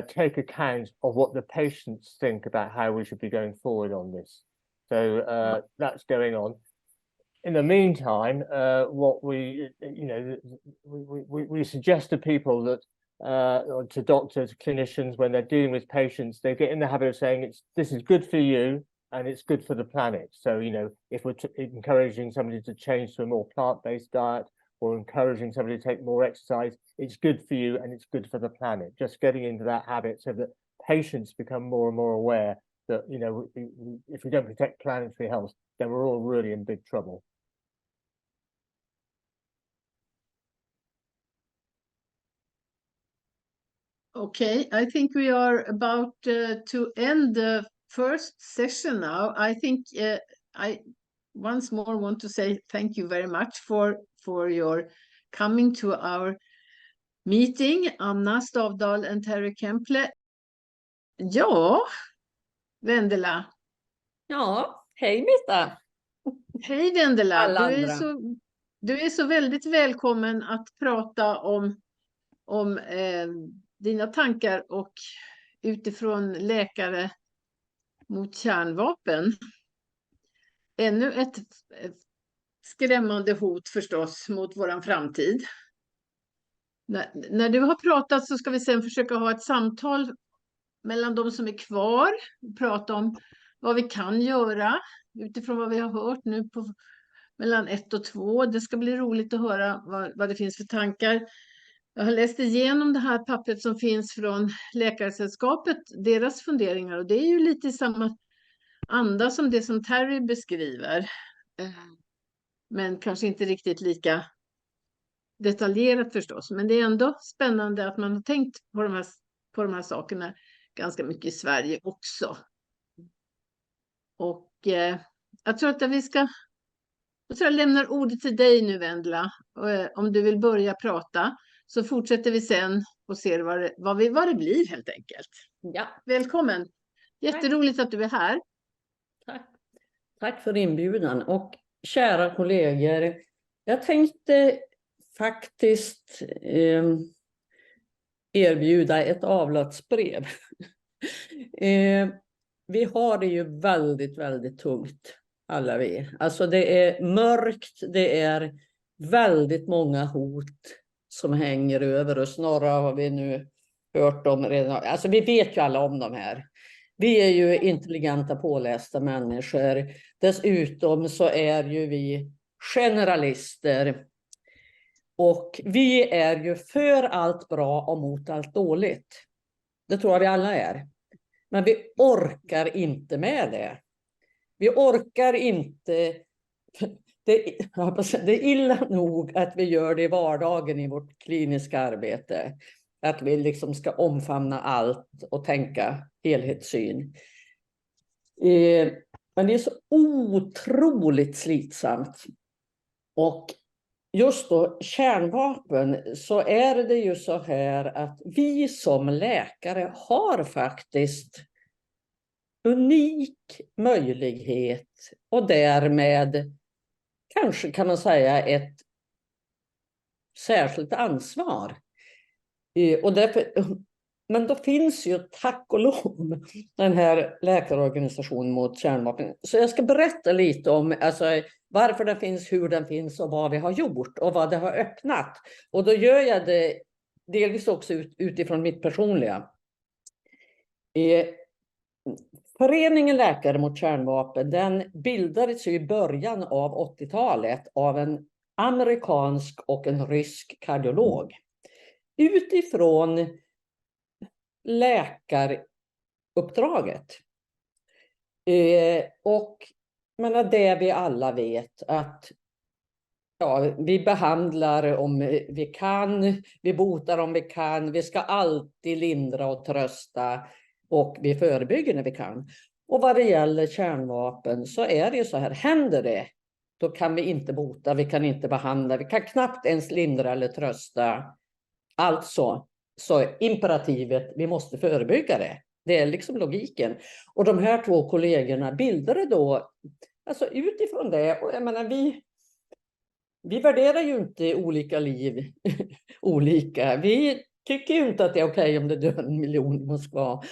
take account of what the patients think about how we should be going forward on this. So that's going on. In the meantime, what we suggest to people that, or to doctors, clinicians, when they're dealing with patients, they get in the habit of saying this is good for you and it's good for the planet. So, if we're encouraging somebody to change to a more plant-based diet or encouraging somebody to take more exercise, it's good for you and it's good for the planet. Just getting into that habit so that patients become more and more aware that, if we don't protect planetary health, then we're all really in big trouble. Okay, I think we are about to end the first session now. I think I once more want to say thank you very much for your coming to our meeting, Anna Stavdal and Terry Kemple. Ja, Vendela. Ja, hej Mita. Hej Vendela. Alla Du är så väldigt välkommen att prata om dina tankar och utifrån läkare mot kärnvapen. Ännu ett skrämmande hot förstås mot våran framtid. När du har pratat så ska vi sen försöka ha ett samtal mellan de som är kvar. Prata om vad vi kan göra utifrån vad vi har hört nu på mellan 1 och 2. Det ska bli roligt att höra vad det finns för tankar. Jag har läst igenom det här pappret som finns från Läkarsällskapet, deras funderingar, och det är ju lite i samma anda som det som Terry beskriver. Men kanske inte riktigt lika detaljerat förstås. Men det är ändå spännande att man har tänkt på de här sakerna ganska mycket i Sverige också. Och jag tror att jag lämnar ordet till dig nu, Vendela. Om du vill börja prata så fortsätter vi sen och ser vad det blir helt enkelt. Ja. Välkommen. Jätteroligt att du är här. Tack för inbjudan. Och kära kollegor, jag tänkte faktiskt erbjuda ett avlatsbrev. Vi har det ju väldigt, väldigt tungt, alla vi. Alltså det är mörkt, det är väldigt många hot som hänger över oss. Några har vi nu hört om redan. Alltså vi vet ju alla om de här. Vi är ju intelligenta, pålästa människor. Dessutom så är ju vi generalister. Och vi är ju för allt bra och mot allt dåligt. Det tror jag vi alla är. Men vi orkar inte med det. Vi orkar inte. Det är illa nog att vi gör det i vardagen i vårt kliniska arbete. att vi liksom ska omfamna allt och tänka helhetssyn. Men det är så otroligt slitsamt. Och just då kärnvapen, så är det ju så här att vi som läkare har faktiskt unik möjlighet och därmed kanske kan man säga ett särskilt ansvar. Och därför, men då finns ju tack och lov den här läkarorganisationen mot kärnvapen. Så jag ska berätta lite om varför den finns, hur den finns och vad vi har gjort och vad det har öppnat. Och då gör jag det delvis också utifrån mitt personliga. Föreningen Läkare mot kärnvapen, den bildades i början av 80-talet av en amerikansk och en rysk kardiolog. Utifrån läkaruppdraget. Och det vi alla vet att vi behandlar om vi kan, vi botar om vi kan, vi ska alltid lindra och trösta och vi förebygger när vi kan. Och vad det gäller kärnvapen så är det ju så här, händer det, då kan vi inte bota, vi kan inte behandla, vi kan knappt ens lindra eller trösta. Alltså, så imperativet, vi måste förebygga det. Det är liksom logiken. Och de här två kollegorna bildade då, alltså utifrån det, och jag menar vi värderar ju inte olika liv olika. Vi tycker ju inte att det är okej om det dör 1 miljon i Moskva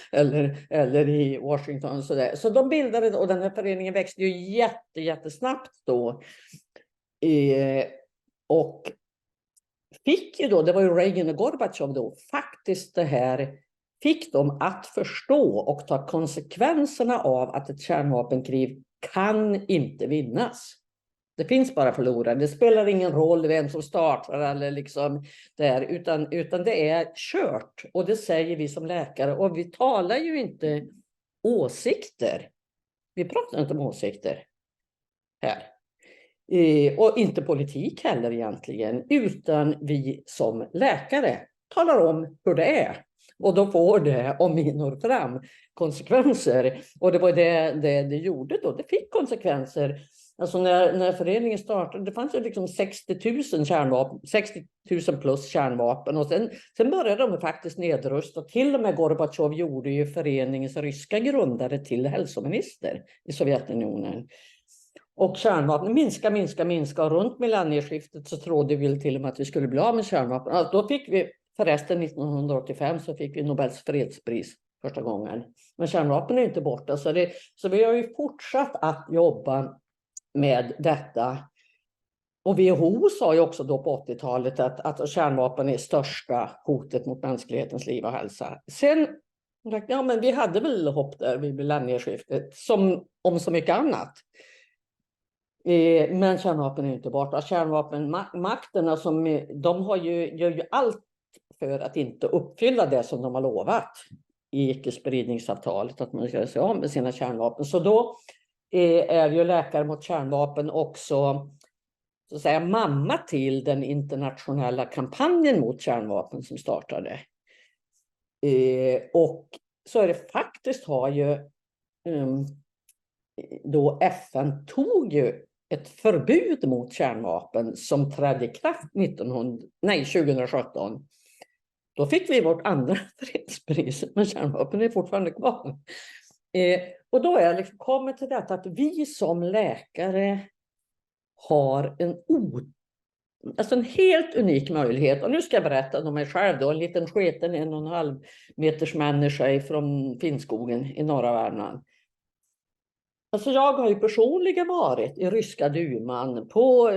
eller i Washington och sådär. Så de bildade, och den här föreningen växte ju jättesnabbt då. Och fick ju då, det var ju Reagan och Gorbachev då, faktiskt det här fick dem att förstå och ta konsekvenserna av att ett kärnvapenkrig kan inte vinnas. Det finns bara förlorare. Det spelar ingen roll vem som startar eller liksom där, utan det är kört. Och det säger vi som läkare. Och vi talar ju inte åsikter. Vi pratar inte om åsikter här. Och inte politik heller egentligen. Utan vi som läkare talar om hur det är. Och då får det, om vi når fram, konsekvenser. Och det var det gjorde då. Det fick konsekvenser. Alltså när föreningen startade, det fanns ju liksom 60 000 kärnvapen, 60 000 plus kärnvapen. Och sen började de faktiskt nedrusta. Till och med Gorbachev gjorde ju föreningens ryska grundare till hälsominister i Sovjetunionen. Och kärnvapen minska. Och runt millennieskiftet så trodde vi till och med att vi skulle bli av med kärnvapen. Alltså då fick vi, förresten 1985 så fick vi Nobels fredspris första gången. Men kärnvapen är inte borta. Så vi har ju fortsatt att jobba med detta. Och WHO sa ju också då på 80-talet att kärnvapen är största hotet mot mänsklighetens liv och hälsa. Sen, men vi hade väl hopp där vid millennieskiftet, som om så mycket annat. Men kärnvapen är inte borta. Kärnvapenmakterna gör ju allt för att inte uppfylla det som de har lovat i icke-spridningsavtalet, att man ska se om med sina kärnvapen. Så då är ju Läkare mot kärnvapen också, så att säga, mamma till den internationella kampanjen mot kärnvapen som startade. Och så är det faktiskt, har ju då FN tog ju ett förbud mot kärnvapen som trädde i kraft 2017. Då fick vi vårt andra fredspris, men kärnvapen är fortfarande kvar. Och då är liksom kommit till detta att vi som läkare har en helt unik möjlighet. Och nu ska jag berätta om mig själv då, en liten sketen 1,5 meters människa från Finnskogen i norra Värmland. Alltså jag har ju personligen varit i ryska duman, på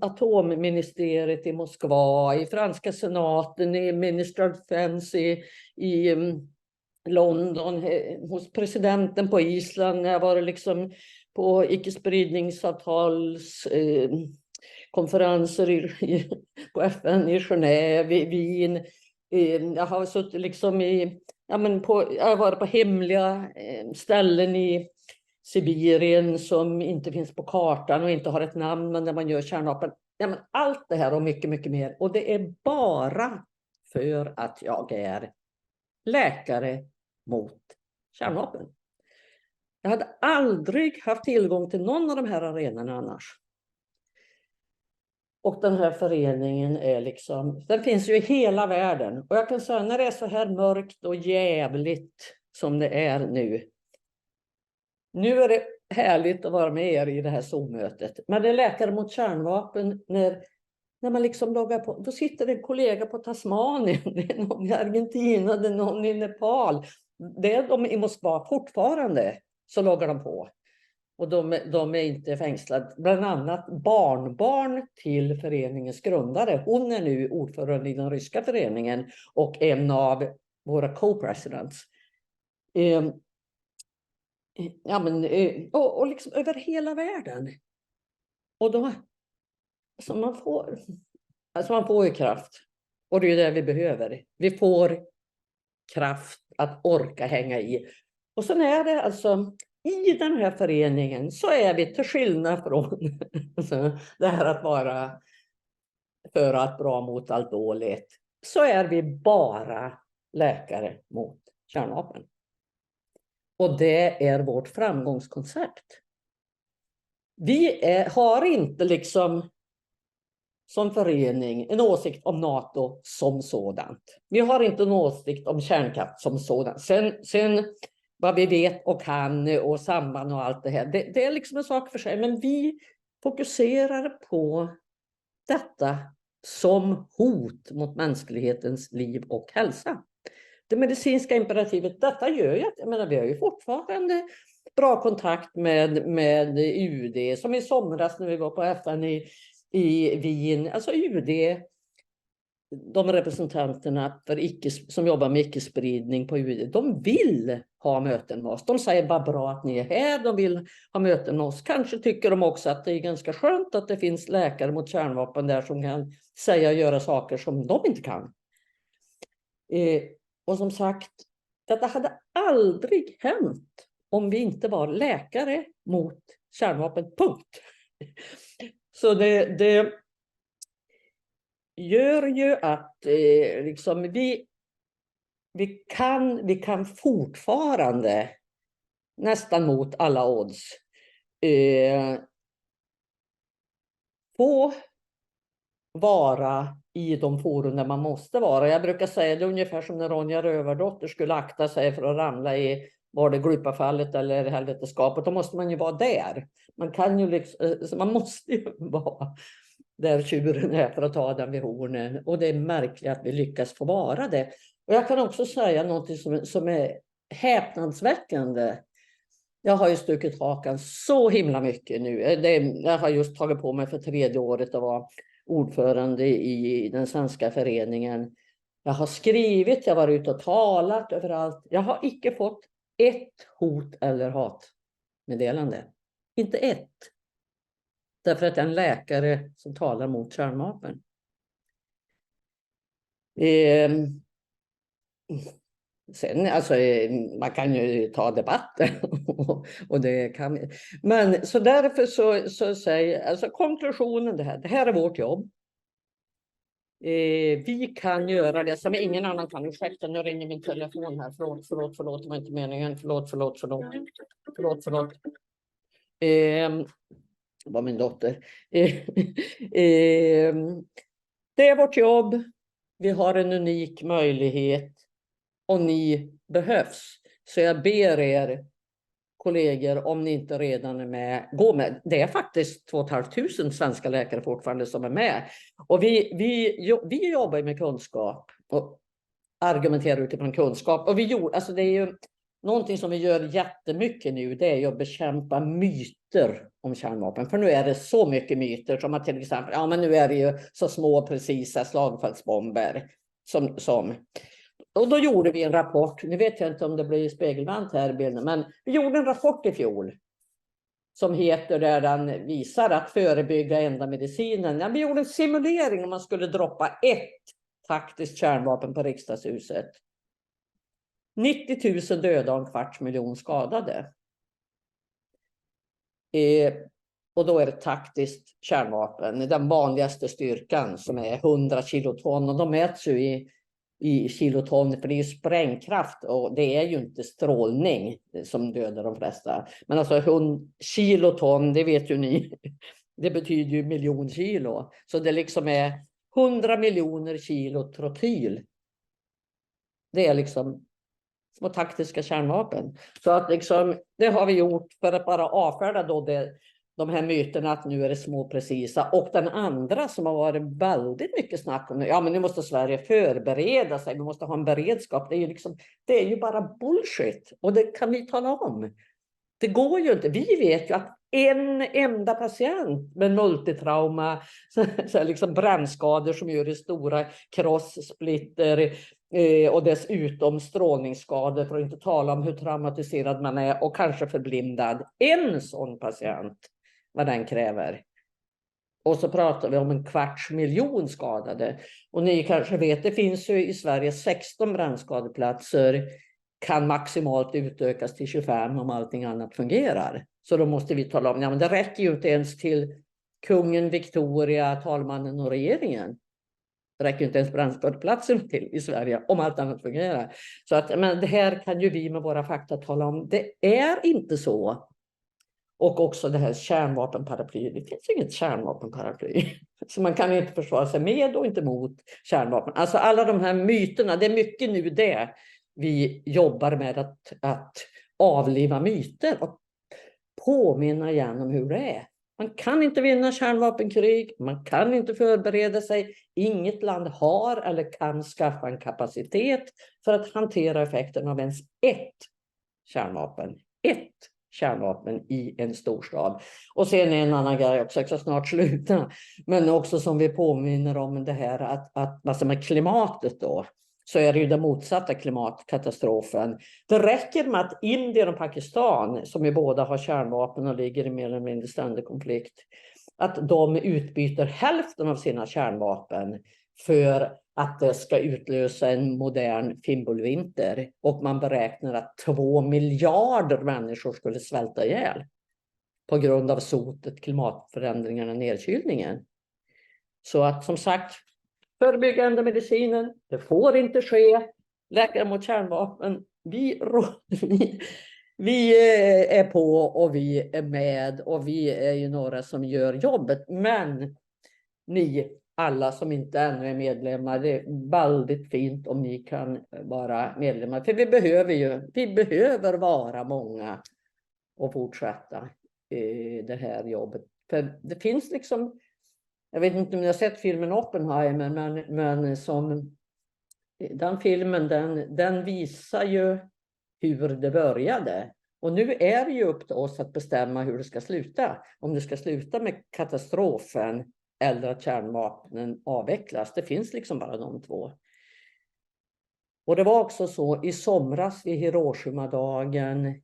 atomministeriet i Moskva, i franska senaten, i Minister of Defense i London, hos presidenten på Island. Jag var liksom på icke-spridningsavtals konferenser på FN i Genève, i Wien. Jag har suttit liksom jag har varit på hemliga ställen i Sibirien som inte finns på kartan och inte har ett namn, men där man gör kärnvapen. Allt det här och mycket, mycket mer. Och det är bara för att jag är läkare mot kärnvapen. Jag hade aldrig haft tillgång till någon av de här arenorna annars. Och den här föreningen är liksom, den finns ju i hela världen. Och jag kan säga, när det är så här mörkt och jävligt som det är nu. Nu är det härligt att vara med er i det här Zoom-mötet. Men det är läkare mot kärnvapen när man liksom loggar på. Då sitter en kollega på Tasmanien, det är någon i Argentina, det är någon i Nepal. Det är de i Moskva fortfarande, så loggar de på. Och de är inte fängslade. Bland annat barnbarn till föreningens grundare. Hon är nu ordförande i den ryska föreningen och en av våra co-presidents. Och liksom över hela världen. Och då, alltså man får ju kraft. Och det är det vi behöver. Vi får kraft att orka hänga i. Och sen är det alltså, i den här föreningen så är vi till skillnad från alltså, det här att vara för att bra mot allt dåligt. Så är vi bara läkare mot kärnvapen. Och det är vårt framgångskoncept. Vi har inte liksom som förening en åsikt om NATO som sådant. Vi har inte en åsikt om kärnkraft som sådant. Sen vad vi vet och kan och samband och allt det här. Det är liksom en sak för sig. Men vi fokuserar på detta som hot mot mänsklighetens liv och hälsa. Det medicinska imperativet, detta gör ju att, jag menar, vi har ju fortfarande bra kontakt med UD. Som i somras när vi var på FN i Wien. Alltså UD, de representanterna som jobbar med icke-spridning på UD, de vill ha möten med oss. De säger bara bra att ni är här, de vill ha möten med oss. Kanske tycker de också att det är ganska skönt att det finns läkare mot kärnvapen där som kan säga och göra saker som de inte kan. Och som sagt, detta hade aldrig hänt om vi inte var läkare mot kärnvapen, punkt. Så det gör ju att liksom vi kan fortfarande nästan mot alla odds få vara i de forum där man måste vara. Jag brukar säga det ungefär som när Ronja Rövardotter skulle akta sig för att ramla i var det glupafallet eller helveteskapet. Då måste man ju vara där. Man måste ju vara där tjuren är för att ta den vid hornen. Och det är märkligt att vi lyckas få vara det. Och jag kan också säga något som är häpnadsväckande. Jag har ju stuckit hakan så himla mycket nu. Jag har just tagit på mig för 3:e året att vara ordförande i den svenska föreningen. Jag har skrivit, jag har varit ute och talat överallt. Jag har icke fått ett hot eller hatmeddelande. Inte ett. Därför att det är en läkare som talar mot kärnvapen. Sen, alltså, man kan ju ta debatten och det kan vi. Men så därför så säger, alltså konklusionen det här är vårt jobb. Vi kan göra det som ingen annan kan. Ursäkta, nu ringer min telefon här. Förlåt, det var inte meningen. Förlåt. Det var min dotter. Det är vårt jobb. Vi har en unik möjlighet. Och ni behövs. Så jag ber er kollegor, om ni inte redan är med, gå med. Det är faktiskt 2 500 svenska läkare fortfarande som är med. Och vi jobbar med kunskap och argumenterar utifrån kunskap. Och alltså det är ju någonting som vi gör jättemycket nu. Det är ju att bekämpa myter om kärnvapen. För nu är det så mycket myter som att till exempel, ja men nu är det ju så små precisa slagfältsbomber som. Och då gjorde vi en rapport, nu vet jag inte om det blir spegelvänt här i bilden, men vi gjorde en rapport i fjol som heter, där den visar att förebygga enda medicinen. Ja, vi gjorde en simulering om man skulle droppa ett taktiskt kärnvapen på riksdagshuset. 90 000 döda och 250 000 skadade. Och då är det taktiskt kärnvapen, den vanligaste styrkan som är 100 kiloton, och de mäts ju i i kiloton, för det är ju sprängkraft och det är ju inte strålning som dödar de flesta. Men alltså kiloton, det vet ju ni, det betyder ju miljonkilo. Så det liksom är 100 miljoner kilo trotyl. Det är liksom små taktiska kärnvapen. Så att liksom, det har vi gjort för att bara avfärda då de här myterna att nu är det små precisa. Och den andra som har varit väldigt mycket snack om, ja men nu måste Sverige förbereda sig, vi måste ha en beredskap. Det är ju bara bullshit. Och det kan vi tala om. Det går ju inte. Vi vet ju att en enda patient med multitrauma, så liksom brännskador som gör det stora, kross, splitter och dessutom strålningsskador, för att inte tala om hur traumatiserad man är och kanske förblindad. En sån patient, vad den kräver. Och så pratar vi om 250 000 skadade. Och ni kanske vet, det finns ju i Sverige 16 brännskadeplatser. Kan maximalt utökas till 25 om allting annat fungerar. Så då måste vi tala om, ja men det räcker ju inte ens till kungen, Victoria, talmannen och regeringen. Det räcker ju inte ens brännskadeplatsen till i Sverige om allt annat fungerar. Så att, men det här kan ju vi med våra fakta tala om. Det är inte så. Och också det här kärnvapenparaply. Det finns inget kärnvapenparaply. Så man kan inte försvara sig med och inte mot kärnvapen. Alltså alla de här myterna, det är mycket nu det vi jobbar med att avliva myter och påminna igen om hur det är. Man kan inte vinna kärnvapenkrig, man kan inte förbereda sig. Inget land har eller kan skaffa en kapacitet för att hantera effekten av ens ett kärnvapen i en storstad. Och sen en annan grej också, jag ska snart sluta, men också som vi påminner om det här att alltså med klimatet då, så är det ju den motsatta klimatkatastrofen. Det räcker med att Indien och Pakistan, som ju båda har kärnvapen och ligger i mer eller mindre ständig konflikt, att de utbyter hälften av sina kärnvapen för att det ska utlösa en modern fimbulvinter. Och man beräknar att 2 miljarder människor skulle svälta ihjäl på grund av sotet, klimatförändringarna, nedkylningen. Så att som sagt, förebyggande medicinen, det får inte ske. Läkare mot kärnvapen, vi är på och vi är med och vi är ju några som gör jobbet. Men ni alla som inte ännu är medlemmar, det är väldigt fint om ni kan vara medlemmar. För vi behöver vara många och fortsätta det här jobbet. För det finns liksom, jag vet inte om ni har sett filmen Oppenheimer, men som den filmen, den visar ju hur det började. Och nu är det ju upp till oss att bestämma hur det ska sluta. Om det ska sluta med katastrofen eller att kärnvapnen avvecklas. Det finns liksom bara de två. Och det var också så i somras vid Hiroshima-dagen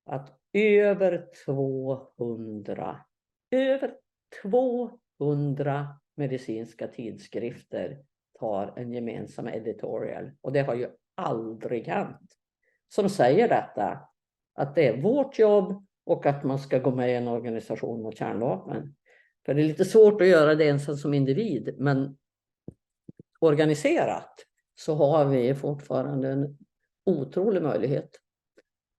att över 200 medicinska tidskrifter tar en gemensam editorial. Och det har ju aldrig hänt. Som säger detta. Att det är vårt jobb och att man ska gå med i en organisation mot kärnvapen. För det är lite svårt att göra det ensam som individ. Men organiserat så har vi fortfarande en otrolig möjlighet.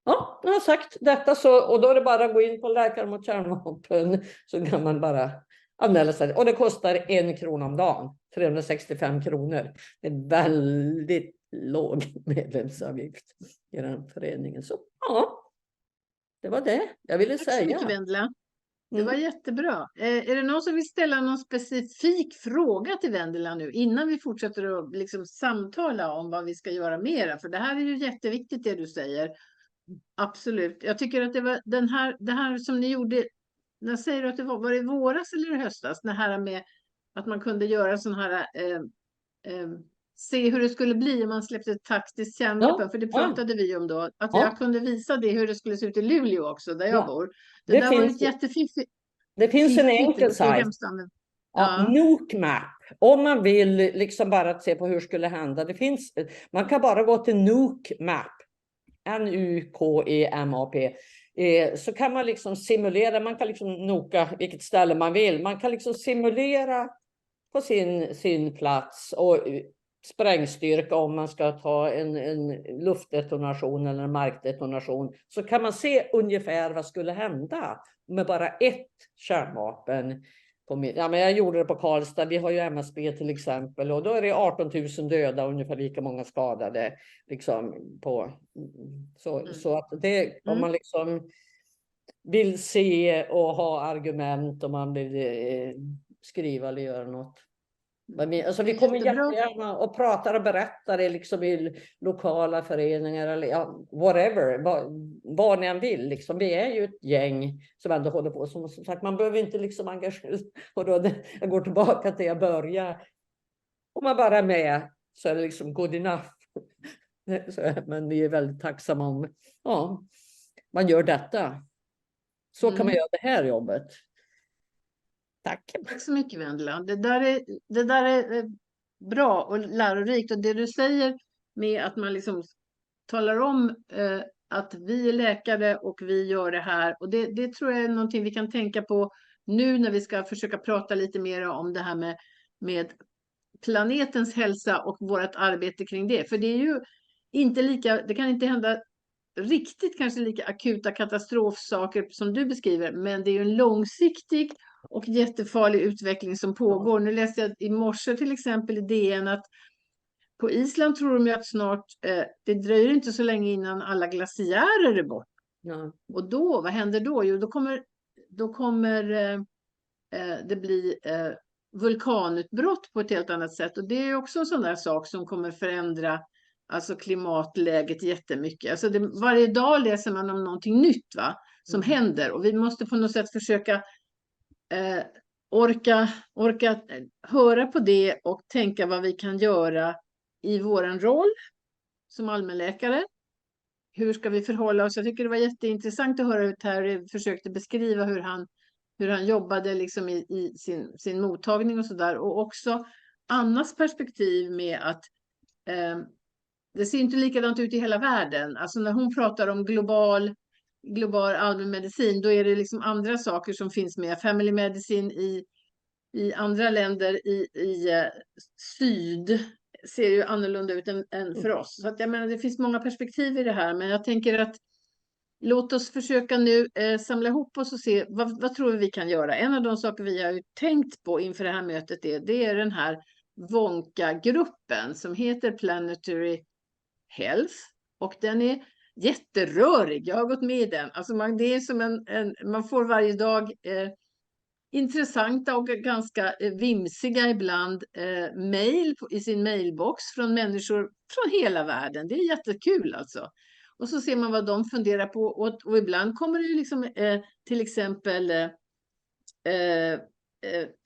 Ja, nu har jag sagt detta så, och då är det bara att gå in på Läkare mot kärnvapen så kan man bara anmäla sig. Och det kostar 1 krona om dagen, 365 kronor. Det är väldigt låg medlemsavgift i den föreningen. Så ja, det var det jag ville säga. Tack så mycket, Vendela. Det var jättebra. Är det någon som vill ställa någon specifik fråga till Vendela nu innan vi fortsätter att liksom samtala om vad vi ska göra mera? För det här är ju jätteviktigt det du säger. Absolut. Jag tycker att det var det här som ni gjorde, när säger du att det var det i våras eller i höstas? Det här med att man kunde göra sån här se hur det skulle bli om man släppte ett taktiskt kärnvapen. Ja, för det pratade vi om då. Att jag kunde visa det hur det skulle se ut i Luleå också, där jag bor. Det där var ju jättefiffigt. Det finns en enkel sajt. Nuke Map. Om man vill liksom bara se på hur det skulle hända. Man kan bara gå till Nuke Map. NUKEMAP. Så kan man liksom simulera. Man kan liksom noka vilket ställe man vill. Man kan liksom simulera på sin plats och sprängstyrka om man ska ta en luftdetonation eller en markdetonation, så kan man se ungefär vad skulle hända med bara ett kärnvapen. Men jag gjorde det på Karlstad, vi har ju MSB till exempel, och då är det 18 000 döda och ungefär lika många skadade. Liksom, så att det, om man liksom vill se och ha argument, om man vill skriva eller göra något. Alltså vi kommer jättegärna och pratar och berättar det liksom i lokala föreningar eller whatever, vad ni än vill. Liksom. Vi är ju ett gäng som ändå håller på. Som sagt, man behöver inte liksom engagera. Och då, jag går tillbaka till jag börjar. Om man bara är med så är det liksom good enough. Men vi är väldigt tacksamma om man gör detta. Så kan man göra det här jobbet. Tack så mycket, Vendela. Det där är bra och lärorikt. Och det du säger med att man liksom talar om att vi är läkare och vi gör det här. Och det tror jag är någonting vi kan tänka på nu när vi ska försöka prata lite mer om det här med planetens hälsa och vårt arbete kring det. För det är ju inte det kan inte hända riktigt kanske lika akuta katastrofsaker som du beskriver, men det är ju en långsiktig och jättefarlig utveckling som pågår. Nu läste jag i morse till exempel i DN att på Island tror de ju att snart, det dröjer inte så länge innan alla glaciärer är bort. Ja. Och då, vad händer då? Jo, då kommer det bli vulkanutbrott på ett helt annat sätt. Och det är också en sån där sak som kommer förändra alltså klimatläget jättemycket. Alltså varje dag läser man om någonting nytt som händer. Och vi måste på något sätt försöka orka höra på det och tänka vad vi kan göra i våran roll som allmänläkare. Hur ska vi förhålla oss? Jag tycker det var jätteintressant att höra hur Terry försökte beskriva hur han jobbade liksom i sin mottagning och sådär. Och också Annas perspektiv med att det ser inte likadant ut i hela världen. Alltså när hon pratar om global allmänmedicin, då är det liksom andra saker som finns med. Family medicine i andra länder i syd ser ju annorlunda ut än för oss. Så att jag menar, det finns många perspektiv i det här. Men jag tänker att låt oss försöka nu samla ihop oss och se vad tror vi kan göra. En av de saker vi har ju tänkt på inför det här mötet det är den här WONCA-gruppen som heter Planetary Health. Och den är jätterörig. Jag har gått med i den. Alltså det är som man får varje dag intressanta och ganska vimsiga ibland mejl i sin mailbox från människor från hela världen. Det är jättekul alltså. Och så ser man vad de funderar på. Och ibland kommer det ju liksom till exempel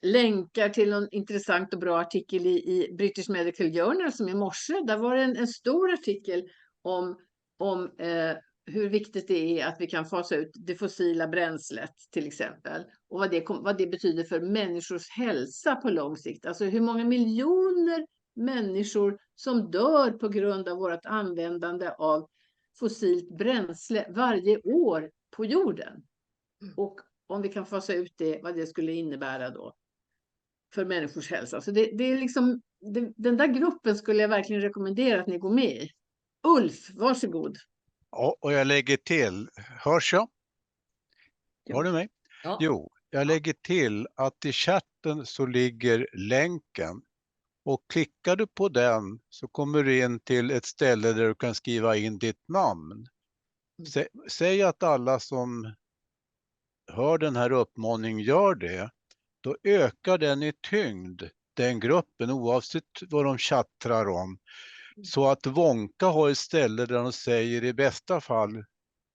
länkar till någon intressant och bra artikel i British Medical Journal som i morse. Där var det en stor artikel om hur viktigt det är att vi kan fasa ut det fossila bränslet till exempel. Och vad det betyder för människors hälsa på lång sikt. Alltså hur många miljoner människor som dör på grund av vårt användande av fossilt bränsle varje år på jorden. Och om vi kan fasa ut det, vad det skulle innebära då för människors hälsa. Så det är liksom, den där gruppen skulle jag verkligen rekommendera att ni går med i. Ulf, varsågod. Ja, och jag lägger till, hörs jag? Har du mig? Ja. Jo, jag lägger till att i chatten så ligger länken. Och klickar du på den så kommer du in till ett ställe där du kan skriva in ditt namn. Säg att alla som hör den här uppmaningen gör det. Då ökar den i tyngd, den gruppen, oavsett vad de chattrar om. Så att WONCA har ett ställe där de säger i bästa fall,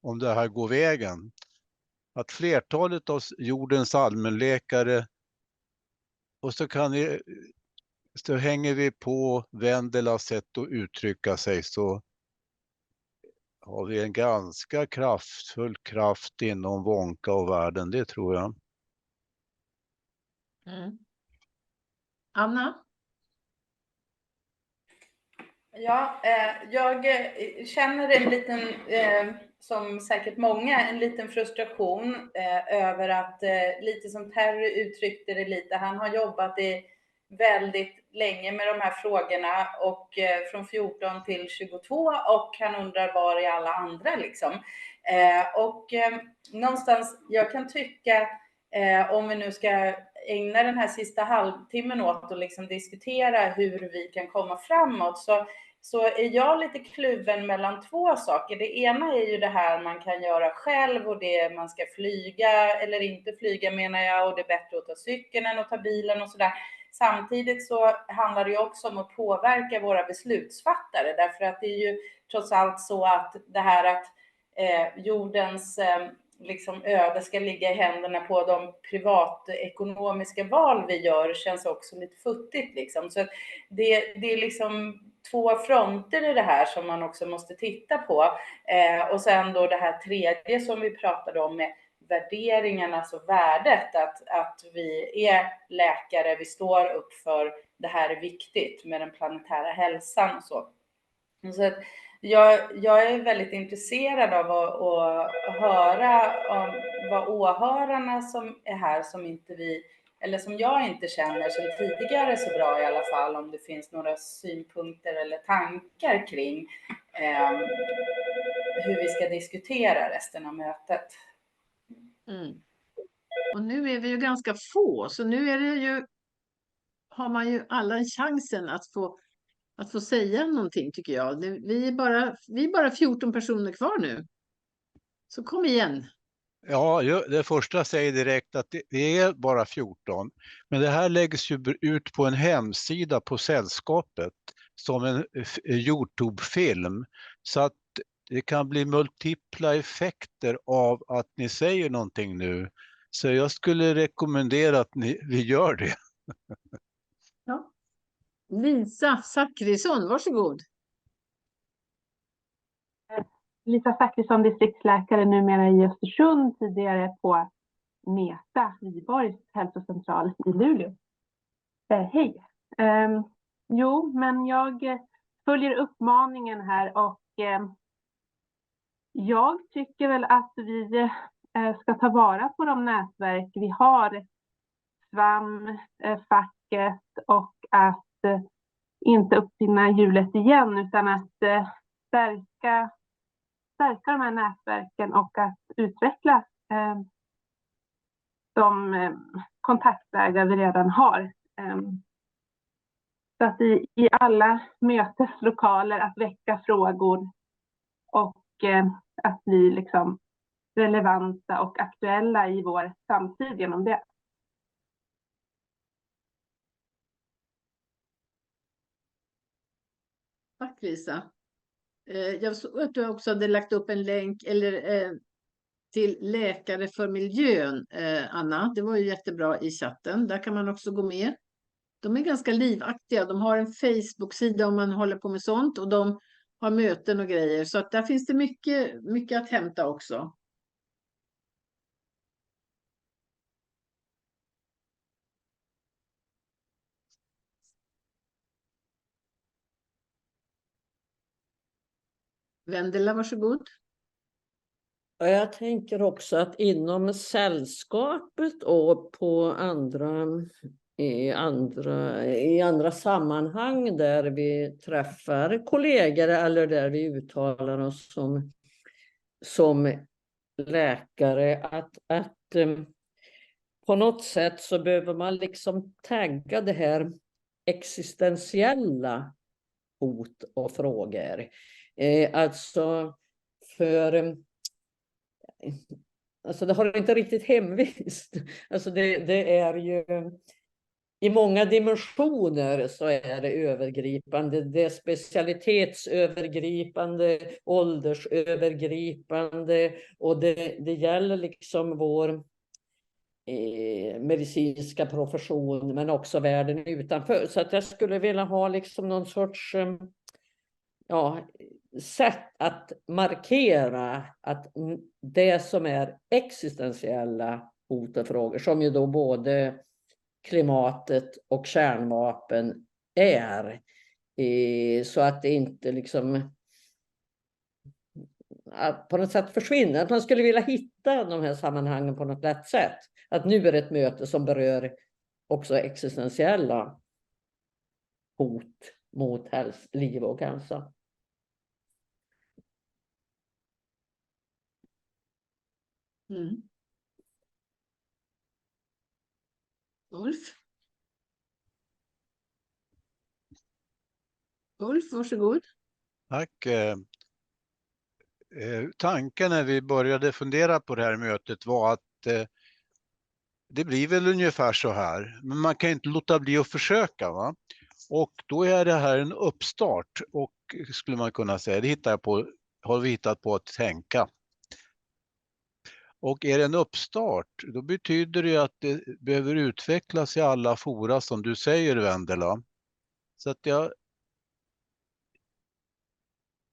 om det här går vägen, att flertalet av jordens allmänläkare, och så hänger vi på Vendelas sätt att uttrycka sig, så har vi en ganska kraftfull kraft inom WONCA och världen, det tror jag. Anna? Ja, jag känner en liten, som säkert många, en liten frustration över att, lite som Terry uttryckte det lite, han har jobbat i väldigt länge med de här frågorna och från 14 till 22 och han undrar var är alla andra liksom. Någonstans jag kan tycka om vi nu ska ägna den här sista halvtimmen åt att liksom diskutera hur vi kan komma framåt så är jag lite kluven mellan två saker. Det ena är ju det här man kan göra själv och det man ska flyga eller inte flyga menar jag och det är bättre att ta cykeln än att ta bilen och sådär. Samtidigt så handlar det ju också om att påverka våra beslutsfattare därför att det är ju trots allt så att det här att jordens liksom öde ska ligga i händerna på de privatekonomiska val vi gör känns också lite futtigt liksom. Så det är liksom två fronter i det här som man också måste titta på. Och sen då det här tredje som vi pratade om med värderingarna, alltså värdet att vi är läkare, vi står upp för det här är viktigt med den planetära hälsan och så. Så att jag är väldigt intresserad av att höra om vad åhörarna som är här som inte vi, eller som jag inte känner som tidigare så bra i alla fall, om det finns några synpunkter eller tankar kring hur vi ska diskutera resten av mötet. Och nu är vi ju ganska få, så nu är det ju, har man ju alla chansen att få säga någonting tycker jag. Vi är bara 14 personer kvar nu. Så kom igen. Ja, det första säger direkt att det är bara 14. Men det här läggs ju ut på en hemsida på sällskapet som en YouTube-film. Så att det kan bli multipla effekter av att ni säger någonting nu. Så jag skulle rekommendera att vi gör det. Ja. Lisa Zackrisson, varsågod. Lisa Zackrisson, distriktsläkare numera i Östersund, tidigare på Meta, Viborgs hälsocentral i Luleå. Hej! Men jag följer uppmaningen här och jag tycker väl att vi ska ta vara på de nätverk vi har, SFAM, facket, och att inte uppfinna hjulet igen utan att stärka de här nätverken och att utveckla de kontaktvägar vi redan har. Så att i alla möteslokaler att väcka frågor och att bli liksom relevanta och aktuella i vår samtid genom det. Tack Lisa. Jag såg att du också hade lagt upp en länk till läkare för miljön, Anna. Det var ju jättebra i chatten. Där kan man också gå med. De är ganska livaktiga. De har en Facebook-sida om man håller på med sånt. Och de har möten och grejer. Så att där finns det mycket att hämta också. Vendela, varsågod. Jag tänker också att inom sällskapet och på i andra sammanhang där vi träffar kollegor eller där vi uttalar oss som läkare, att på något sätt så behöver man liksom tagga det här existentiella hot och frågor. Alltså det har inte riktigt hemvist. Alltså det är ju i många dimensioner så är det övergripande. Det är specialitetsövergripande, åldersövergripande och det gäller liksom vår medicinska profession men också världen utanför. Så att jag skulle vilja ha liksom någon sorts sätt att markera att det som är existentiella hot och frågor, som ju då både klimatet och kärnvapen är, så att det inte liksom på något sätt försvinner. Att man skulle vilja hitta de här sammanhangen på något lätt sätt. Att nu är det ett möte som berör också existentiella hot mot liv och hälsa. Mm. Ulf? Ulf, varsågod. Tack. Tanken när vi började fundera på det här mötet var att det blir väl ungefär så här, men man kan inte låta bli att försöka, va? Och då är det här en uppstart, och skulle man kunna säga, det har vi hittat på att tänka. Och är det en uppstart, då betyder det att det behöver utvecklas i alla fora, som du säger, Vendela. Så att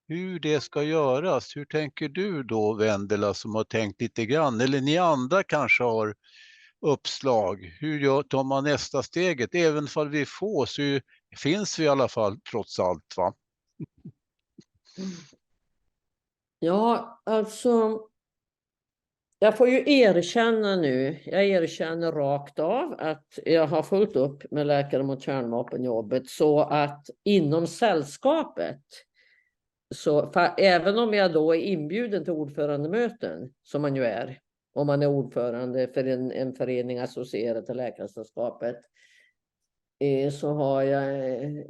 hur det ska göras, hur tänker du då, Vendela, som har tänkt lite grann? Eller ni andra kanske har uppslag. Hur tar man nästa steget? Även om vi får, så finns vi i alla fall trots allt, va? Ja, alltså jag får ju erkänna nu, jag erkänner rakt av att jag har fullt upp med Läkare mot kärnvapenjobbet, så att inom sällskapet, så även om jag då är inbjuden till ordförandemöten, som man ju är, om man är ordförande för en förening associerad till Läkarsällskapet, så har jag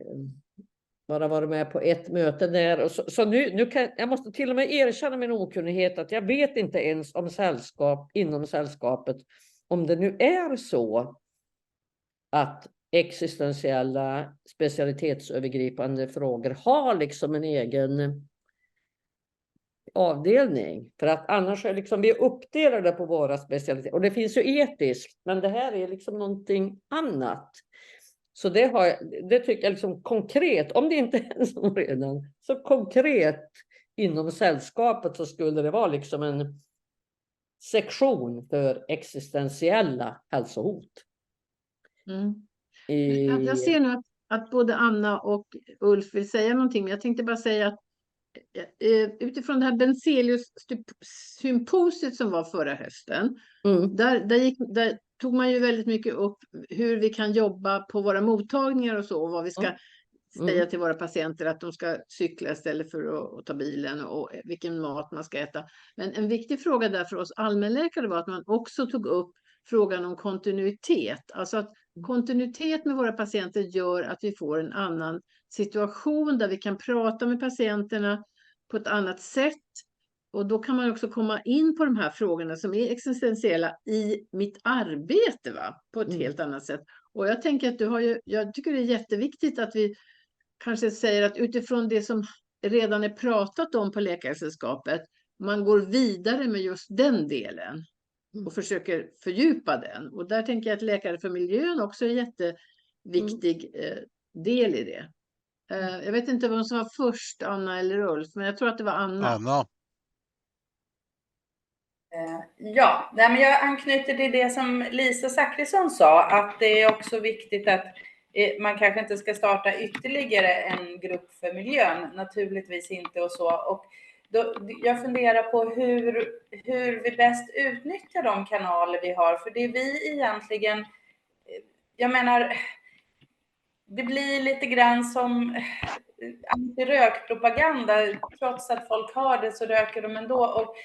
bara varit med på ett möte där. Så nu kan jag måste till och med erkänna min okunnighet, att jag vet inte ens om inom sällskapet, om det nu är så att existentiella specialitetsövergripande frågor har liksom en egen avdelning. För att annars är liksom vi uppdelade på våra specialiteter. Och det finns ju etiskt, men det här är liksom någonting annat. Så det tycker jag liksom konkret, om det inte är så redan, så konkret inom sällskapet så skulle det vara liksom en sektion för existentiella hälsohot. Mm. Jag ser nu att både Anna och Ulf vill säga någonting, men jag tänkte bara säga att utifrån det här Benzelius-symposiet som var förra hösten, där tog man ju väldigt mycket upp hur vi kan jobba på våra mottagningar och så, och vad vi ska säga till våra patienter, att de ska cykla istället för att ta bilen, och vilken mat man ska äta. Men en viktig fråga där för oss allmänläkare var att man också tog upp frågan om kontinuitet. Alltså att kontinuitet med våra patienter gör att vi får en annan situation där vi kan prata med patienterna på ett annat sätt. Och då kan man också komma in på de här frågorna som är existentiella i mitt arbete, va? På ett helt annat sätt. Och jag tänker att jag tycker det är jätteviktigt att vi kanske säger att utifrån det som redan är pratat om på Läkarsällskapet, man går vidare med just den delen och försöker fördjupa den. Och där tänker jag att Läkare för miljön också är en jätteviktig del i det. Jag vet inte vem som var först, Anna eller Ulf, men jag tror att det var Anna. Anna. Ja, men jag anknyter till det som Lisa Zachrisson sa, att det är också viktigt att man kanske inte ska starta ytterligare en grupp för miljön, naturligtvis inte och så. Och jag funderar på hur vi bäst utnyttjar de kanaler vi har, för det vi egentligen, jag menar, det blir lite grann som antirökpropaganda. Trots att folk har det så röker de ändå. Och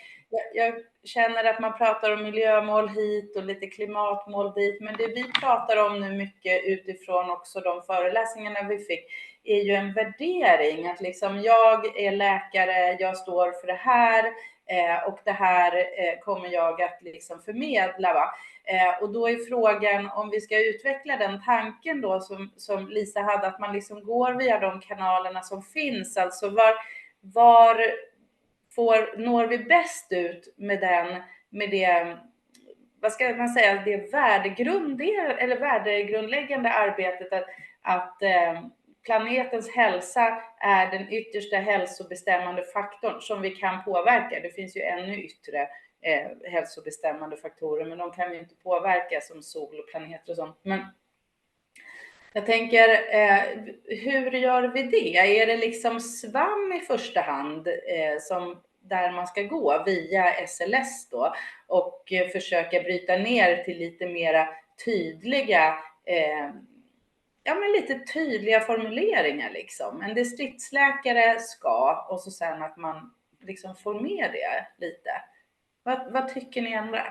jag känner att man pratar om miljömål hit och lite klimatmål dit. Men det vi pratar om nu mycket utifrån också de föreläsningarna vi fick är ju en värdering. Att liksom jag är läkare, jag står för det här och det här kommer jag att liksom förmedla, va? Och då är frågan om vi ska utveckla den tanken då som Lisa hade, att man liksom går via de kanalerna som finns. Alltså var når vi bäst ut med det, vad ska man säga, det värdegrundläggande arbetet, att planetens hälsa är den yttersta hälsobestämmande faktorn som vi kan påverka. Det finns ju ännu yttre hälsobestämmande faktorer, men de kan vi inte påverka som sol och planeter och sånt. Men jag tänker, hur gör vi det? Är det liksom SFAM i första hand där man ska gå via SLS då och försöka bryta ner till lite mera tydliga men lite tydliga formuleringar liksom. En distriktsläkare ska, och så sen att man liksom får med det lite. Vad tycker ni andra?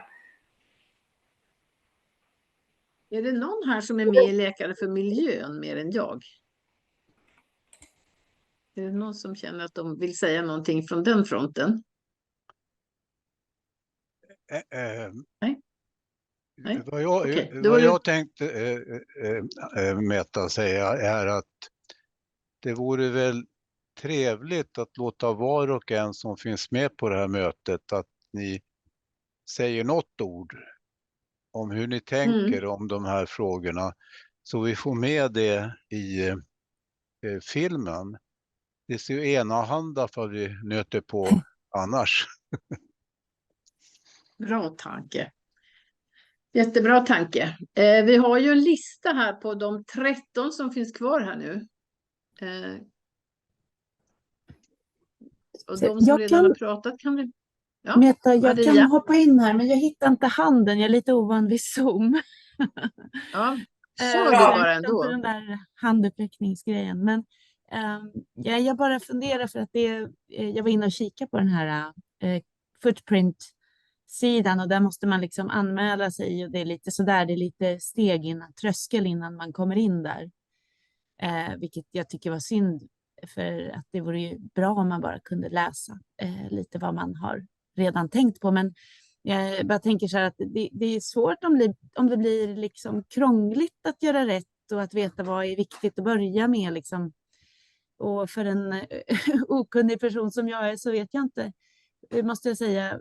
Är det någon här som är med i Läkare för miljön mer än jag? Är det någon som känner att de vill säga någonting från den fronten? Nej. Nej. Vad jag tänkte mäta säga är att det vore väl trevligt att låta var och en som finns med på det här mötet att ni säger något ord om hur ni tänker om de här frågorna, så vi får med det i filmen. Det ser ju enahanda för vi nöter på annars. Bra tanke. Jättebra tanke. Vi har ju en lista här på de 13 som finns kvar här nu. Och de som redan har pratat kan vi... Ja, Meta, jag Maria. kan hoppa in här, men jag hittar inte handen. Jag är lite ovan vid Zoom. Ja, sa du bara ändå. Den där handuppräckningsgrejen. Men jag bara funderar för att jag var inne och kika på den här footprint-sidan och där måste man liksom anmäla sig och det är lite sådär, det är lite steg innan, tröskel innan man kommer in där. Vilket jag tycker var synd, för att det vore ju bra om man bara kunde läsa lite vad man har redan tänkt på. Men jag bara tänker så här att det är svårt om det blir liksom krångligt att göra rätt och att veta vad är viktigt att börja med liksom. Och för en okunnig person som jag är så vet jag inte, måste jag säga,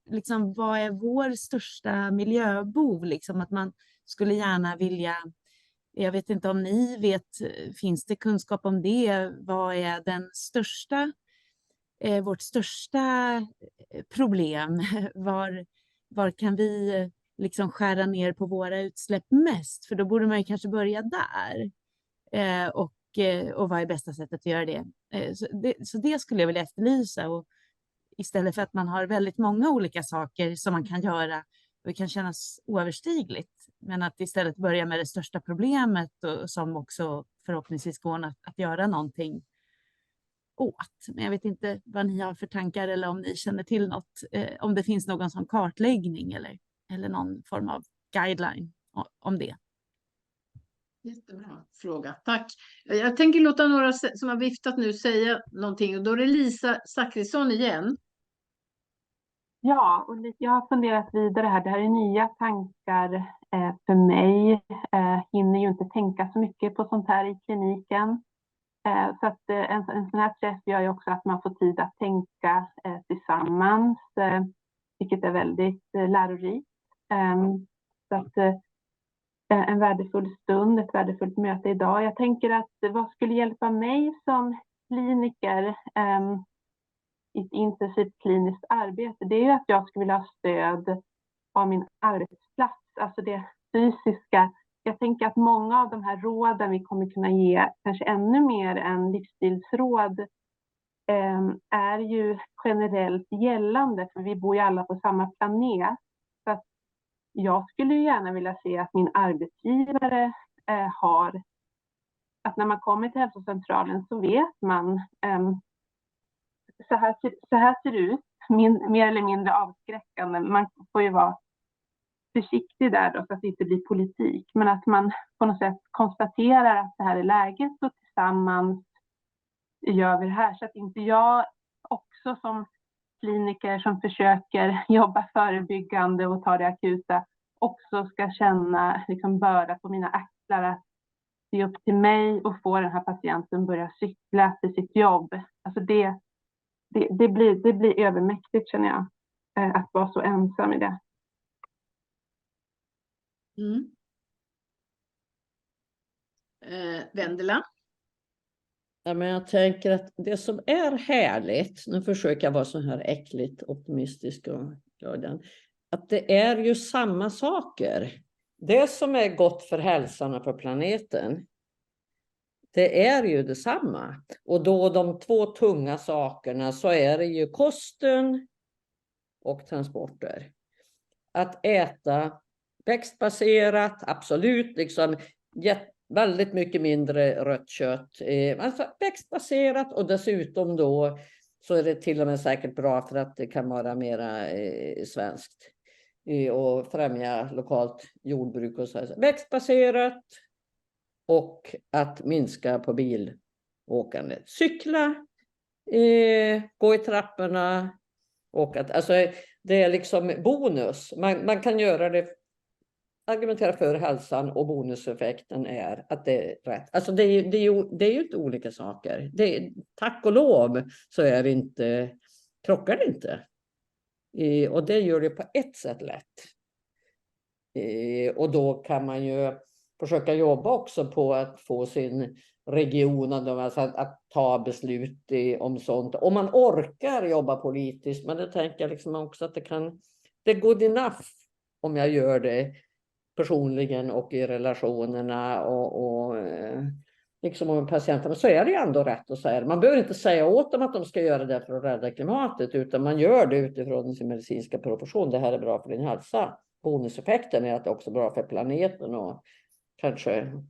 liksom, vad är vår största miljöbov? Liksom, att man skulle gärna vilja, jag vet inte om ni vet, finns det kunskap om det? Vad är den största, vårt största problem? Var kan vi liksom skära ner på våra utsläpp mest? För då borde man ju kanske börja där. Och vad är bästa sättet att göra det? Så det skulle jag vilja efterlysa. Och istället för att man har väldigt många olika saker som man kan göra och det kan kännas oöverstigligt. Men att istället börja med det största problemet och som också förhoppningsvis går att göra någonting åt. Men jag vet inte vad ni har för tankar eller om ni känner till något. Om det finns någon sån kartläggning eller någon form av guideline om det. Jättebra fråga, tack. Jag tänker låta några som har viftat nu säga någonting. Och då är det Lisa Zachrisson igen. Ja, och jag har funderat vidare här. Det här är nya tankar för mig. Hinner ju inte tänka så mycket på sånt här i kliniken. Så att en sån här träff gör ju också att man får tid att tänka tillsammans. Vilket är väldigt lärorikt. Så att en värdefull stund, ett värdefullt möte idag. Jag tänker att vad skulle hjälpa mig som kliniker i ett intensivt kliniskt arbete, det är ju att jag skulle vilja ha stöd av min arbetsplats, alltså det fysiska. Jag tänker att många av de här råden vi kommer kunna ge, kanske ännu mer än livsstilsråd, är ju generellt gällande, för vi bor ju alla på samma planet. Så att jag skulle ju gärna vilja se att min arbetsgivare har, att när man kommer till hälsocentralen så vet man så här ser det ut, mer eller mindre avskräckande. Man får ju vara försiktig där då, så att det inte blir politik. Men att man på något sätt konstaterar att det här är läget och tillsammans gör vi det här. Så att inte jag också som kliniker som försöker jobba förebyggande och ta det akuta också ska känna liksom börda på mina axlar att det är upp till mig att få den här patienten börja cykla till sitt jobb. Alltså det blir övermäktigt, känner jag, att vara så ensam i det. Vendela? Ja, men jag tänker att det som är härligt, nu försöker jag vara så här äckligt optimistisk och glad, att det är ju samma saker. Det som är gott för hälsan och för planeten, det är ju detsamma. Och då de två tunga sakerna så är det ju kosten och transporter. Att äta växtbaserat, absolut, liksom Väldigt mycket mindre rött kött. Alltså växtbaserat, och dessutom då så är det till och med säkert bra för att det kan vara mera svenskt. Och främja lokalt jordbruk och så här. Växtbaserat och att minska på bilåkandet. Cykla, gå i trapporna och att, alltså det är liksom bonus. Man kan göra det, argumentera för hälsan, och bonuseffekten är att det är rätt. Alltså det är ju inte olika saker. Tack och lov så är det inte, krockar det inte. Och det gör det på ett sätt lätt. Och då kan man ju försöka jobba också på att få sin region alltså att ta beslut om sånt. Om man orkar jobba politiskt, men det tänker jag liksom också att det är good enough om jag gör det personligen och i relationerna och liksom med patienterna, så är det ändå rätt att säga det. Man behöver inte säga åt dem att de ska göra det för att rädda klimatet, utan man gör det utifrån sin medicinska profession. Det här är bra för din hälsa. Bonuseffekten är att det också är bra för planeten, och kanske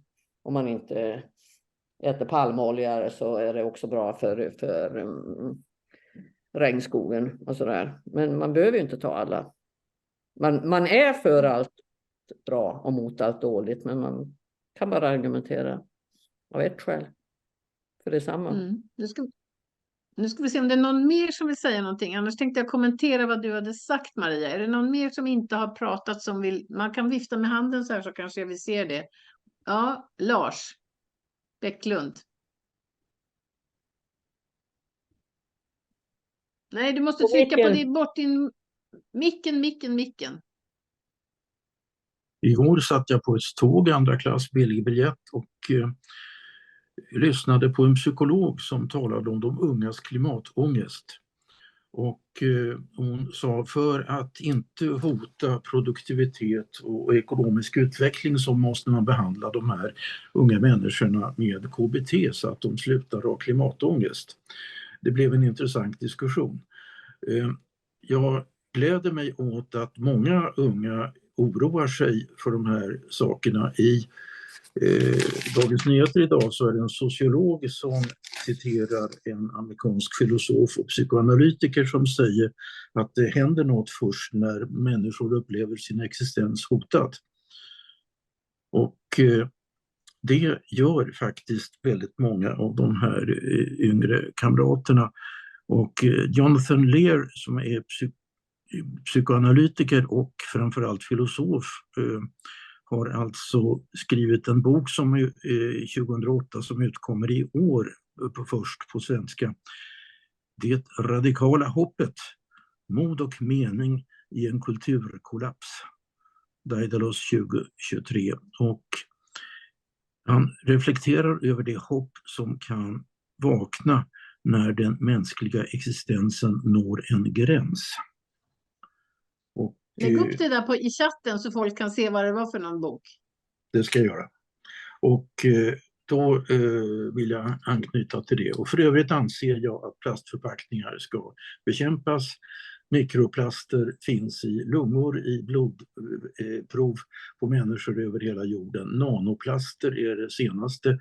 om man inte äter palmolja så är det också bra för regnskogen och sådär. Men man behöver ju inte ta alla. Man är för allt bra och mot allt dåligt, men man kan bara argumentera av ett skäl för detsamma. Nu ska vi se om det är någon mer som vill säga någonting. Annars tänkte jag kommentera vad du hade sagt, Maria. Är det någon mer som inte har pratat som vill? Man kan vifta med handen så här så kanske vi ser det. Ja, Lars Bäcklund. Nej, du måste trycka bort din micken. Igår satt jag på ett tåg, andra klass, billig biljett, och lyssnade på en psykolog som talade om de ungas klimatångest. Och hon sa, för att inte hota produktivitet och ekonomisk utveckling så måste man behandla de här unga människorna med KBT så att de slutar ha klimatångest. Det blev en intressant diskussion. Jag gläder mig åt att många unga oroar sig för de här sakerna. I Dagens Nyheter idag så är det en sociolog som citerar en amerikansk filosof och psykoanalytiker som säger att det händer något först när människor upplever sin existens hotad. Och det gör faktiskt väldigt många av de här yngre kamraterna. Och Jonathan Lear, som är psykoanalytiker och framförallt filosof, har alltså skrivit en bok som 2008 som utkommer i år först på svenska. Det radikala hoppet, mod och mening i en kulturkollaps. Daidalos 2023. Och han reflekterar över det hopp som kan vakna när den mänskliga existensen når en gräns. Och, lägg upp det där i chatten så folk kan se vad det var för någon bok. Det ska jag göra. Och då vill jag anknyta till det. Och för övrigt anser jag att plastförpackningar ska bekämpas. Mikroplaster finns i lungor, i blodprov på människor över hela jorden. Nanoplaster är det senaste.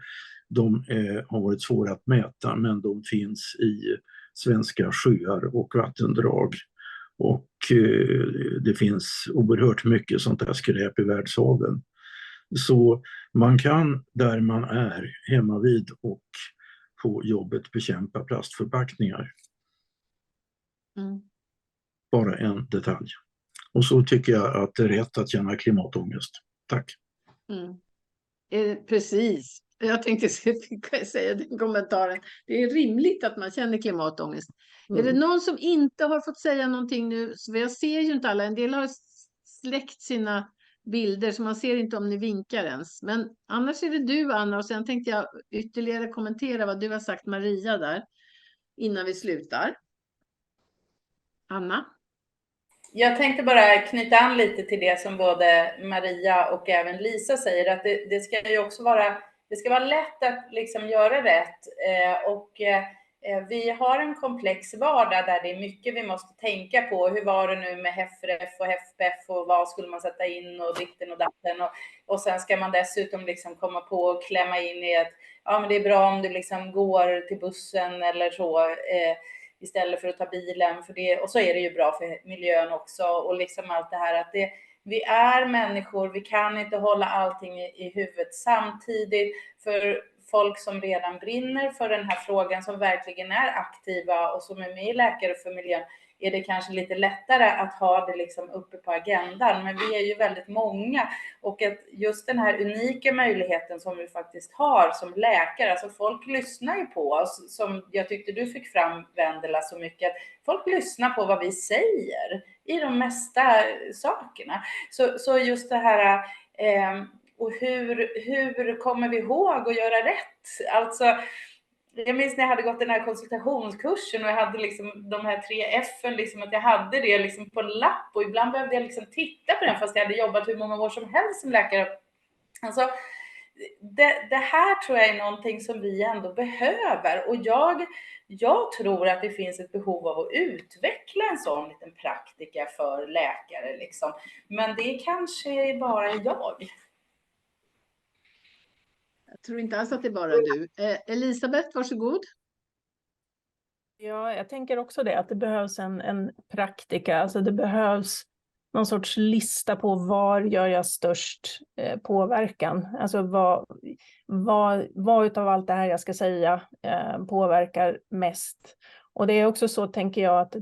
De har varit svåra att mäta, men de finns i svenska sjöar och vattendrag. Och det finns oerhört mycket sånt där skräp i världshaven. Så man kan där man är hemma vid och på jobbet bekämpa plastförpackningar. Bara en detalj. Och så tycker jag att det är rätt att känna klimatångest. Tack. Precis. Jag tänkte säga den kommentaren. Det är rimligt att man känner klimatångest. Är det någon som inte har fått säga någonting nu? Så jag ser ju inte alla. En del har släckt sina bilder så man ser inte om ni vinkar ens. Men annars är det du, Anna, och sen tänkte jag ytterligare kommentera vad du har sagt, Maria, där innan vi slutar. Anna? Jag tänkte bara knyta an lite till det som både Maria och även Lisa säger, att det ska ju också vara, det ska vara lätt att liksom göra rätt, och vi har en komplex vardag där det är mycket vi måste tänka på. Hur var det nu med HEFREF och HEFPEF och vad skulle man sätta in och ditten och datten. Och sen ska man dessutom liksom komma på och klämma in i att ja, men det är bra om du liksom går till bussen eller så istället för att ta bilen. För det, och så är det ju bra för miljön också. Och liksom allt det här att vi är människor, vi kan inte hålla allting i huvudet samtidigt. För folk som redan brinner för den här frågan, som verkligen är aktiva och som är med i Läkare för miljön, är det kanske lite lättare att ha det liksom uppe på agendan. Men vi är ju väldigt många, och att just den här unika möjligheten som vi faktiskt har som läkare, alltså folk lyssnar ju på oss, som jag tyckte du fick fram, Vendela, så mycket, att folk lyssnar på vad vi säger i de mesta sakerna. Så just det här och hur kommer vi ihåg att göra rätt? Alltså, jag minns när jag hade gått den här konsultationskursen och jag hade liksom de här 3 F:en, liksom att jag hade det liksom på en lapp, och ibland behövde jag liksom titta på den fast jag hade jobbat hur många år som helst som läkare. Alltså, det här tror jag är någonting som vi ändå behöver, och jag tror att det finns ett behov av att utveckla en sån liten praktika för läkare liksom. Men det kanske bara är jag. Jag tror inte alls att det är bara du. Elisabeth, varsågod. Ja, jag tänker också det, att det behövs en praktika. Alltså det behövs någon sorts lista på var gör jag störst påverkan. Alltså vad utav allt det här jag ska säga påverkar mest. Och det är också så, tänker jag, att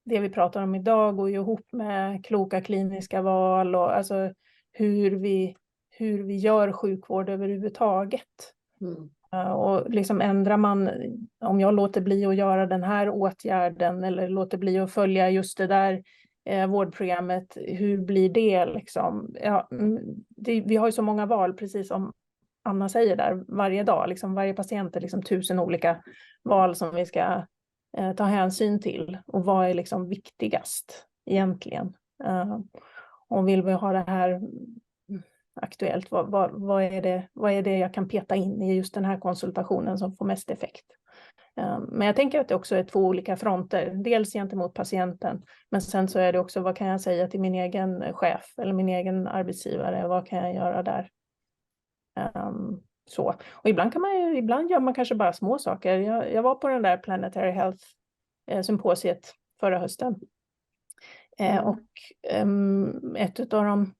det vi pratar om idag går ju ihop med kloka kliniska val och alltså hur vi gör sjukvård överhuvudtaget. Och liksom ändrar man, om jag låter bli att göra den här åtgärden eller låter bli att följa just det där vårdprogrammet, hur blir det liksom? Ja, vi har ju så många val, precis som Anna säger där, varje dag. Liksom varje patient är liksom 1000 olika val som vi ska ta hänsyn till. Och vad är liksom viktigast egentligen? Och vill vi ha det här aktuellt, vad är det jag kan peta in i just den här konsultationen som får mest effekt? Men jag tänker att det också är 2 olika fronter. Dels gentemot patienten, men sen så är det också, vad kan jag säga till min egen chef eller min egen arbetsgivare? Vad kan jag göra där? Så. Och ibland gör man kanske bara små saker. Jag var på den där Planetary Health symposiet förra hösten. Och ett av dem,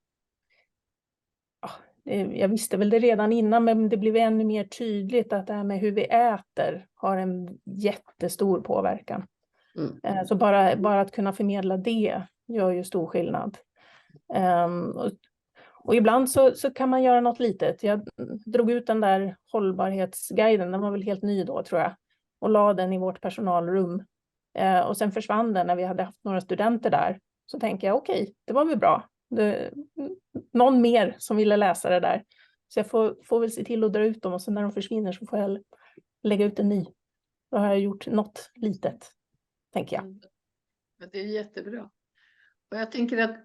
jag visste väl det redan innan, men det blev ännu mer tydligt att det här med hur vi äter har en jättestor påverkan. Så bara att kunna förmedla det gör ju stor skillnad. Och ibland så kan man göra något litet. Jag drog ut den där hållbarhetsguiden, den var väl helt ny då tror jag, och la den i vårt personalrum. Och sen försvann den när vi hade haft några studenter där. Så tänkte jag, okej, det var väl bra. Någon mer som ville läsa det där. Så jag får väl se till att dra ut dem, och sen när de försvinner så får jag lägga ut en ny. Då har jag gjort något litet, tänker jag. Det är jättebra. Och jag tänker att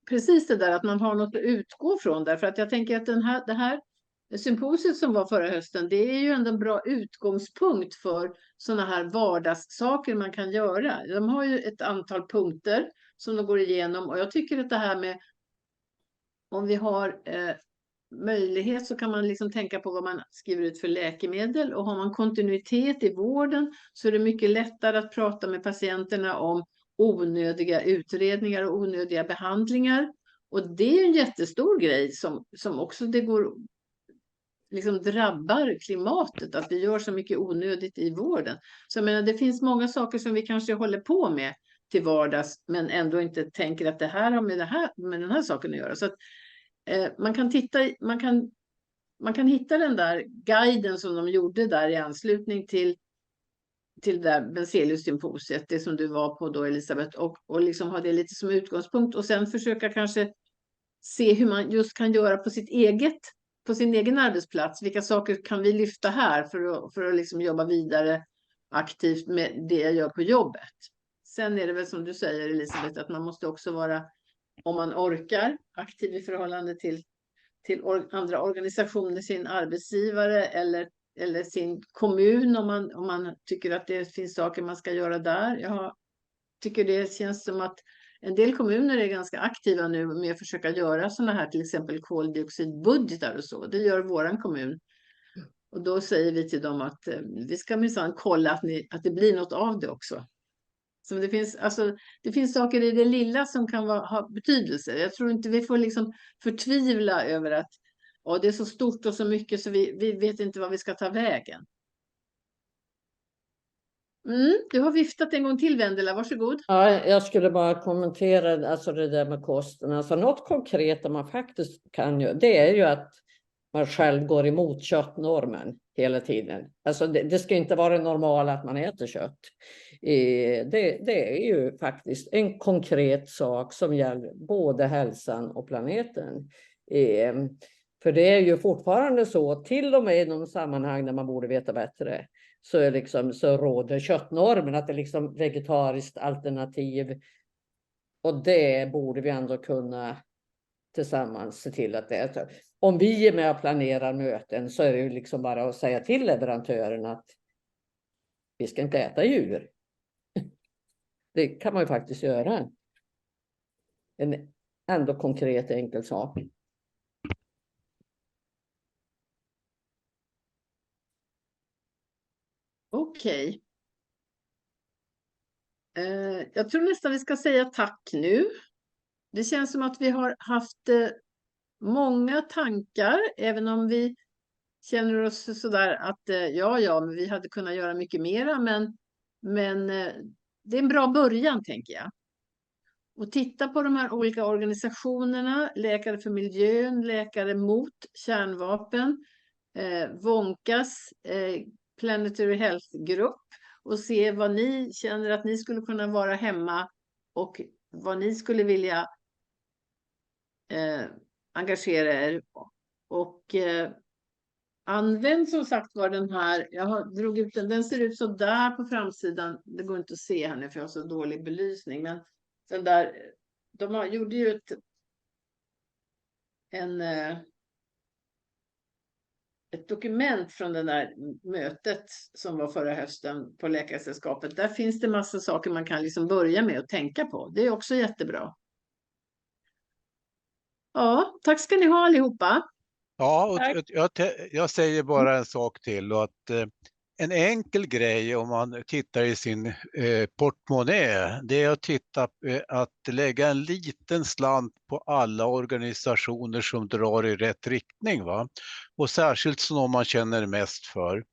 precis det där att man har något att utgå från där. För att jag tänker att det här symposiet som var förra hösten, det är ju ändå en bra utgångspunkt för sådana här vardagssaker man kan göra. De har ju ett antal punkter som de går igenom, och jag tycker att det här med, om vi har möjlighet, så kan man liksom tänka på vad man skriver ut för läkemedel, och har man kontinuitet i vården så är det mycket lättare att prata med patienterna om onödiga utredningar och onödiga behandlingar. Och det är en jättestor grej som också det går liksom drabbar klimatet, att vi gör så mycket onödigt i vården. Så jag menar, det finns många saker som vi kanske håller på med till vardags, men ändå inte tänker att det här har med den här saken att göra. Så att man kan hitta den där guiden som de gjorde där i anslutning till det där Benselius-symposiet, det som du var på då, Elisabeth, och liksom ha det lite som utgångspunkt, och sen försöka kanske se hur man just kan göra på sin egen arbetsplats. Vilka saker kan vi lyfta här för att liksom jobba vidare aktivt med det jag gör på jobbet. Sen är det väl som du säger, Elisabeth, att man måste också vara, om man orkar, aktiv i förhållande till andra organisationer, sin arbetsgivare eller eller sin kommun om man tycker att det finns saker man ska göra där. Jag tycker det känns som att en del kommuner är ganska aktiva nu med att försöka göra sådana här till exempel koldioxidbudgetar och så. Det gör våran kommun. Och då säger vi till dem att vi ska minsann kolla att det blir något av det också. Så det finns saker i det lilla som kan ha betydelse. Jag tror inte vi får liksom förtvivla över att det är så stort och så mycket så vi vet inte vad vi ska ta vägen. Du har viftat en gång till, Vendela, varsågod. Ja, jag skulle bara kommentera alltså det där med kosten. Alltså något konkret man faktiskt kan göra, det är ju att man själv går emot köttnormen hela tiden. Alltså det ska inte vara normalt att man äter kött. Det är ju faktiskt en konkret sak som gäller både hälsan och planeten. För det är ju fortfarande så, till och med i någon sammanhang där man borde veta bättre, så råder köttnormen, att det är liksom vegetariskt alternativ. Och det borde vi ändå kunna tillsammans se till att det är. Om vi är med och planerar möten så är det ju liksom bara att säga till leverantören att vi ska inte äta djur. Det kan man ju faktiskt göra. En ändå konkret enkel sak. Okej. Jag tror nästan vi ska säga tack nu. Det känns som att vi har haft många tankar, även om vi känner oss sådär att men vi hade kunnat göra mycket mera, men det är en bra början, tänker jag. Och titta på de här olika organisationerna, Läkare för miljön, Läkare mot kärnvapen, WONCAs Planetary Health-grupp, och se vad ni känner att ni skulle kunna vara hemma och vad ni skulle vilja engagera er. Och använd som sagt var den här, jag drog ut den ser ut så där på framsidan, det går inte att se här nu för jag har så dålig belysning, men den där, gjorde ju ett dokument från det där mötet som var förra hösten på Läkarsällskapet. Där finns det massa saker man kan liksom börja med att tänka på. Det är också jättebra. Ja, tack ska ni ha allihopa. Ja, och jag säger bara en sak till, och att en enkel grej om man tittar i sin portmonnä, det är att lägga en liten slant på alla organisationer som drar i rätt riktning, va? Och särskilt som man känner mest för.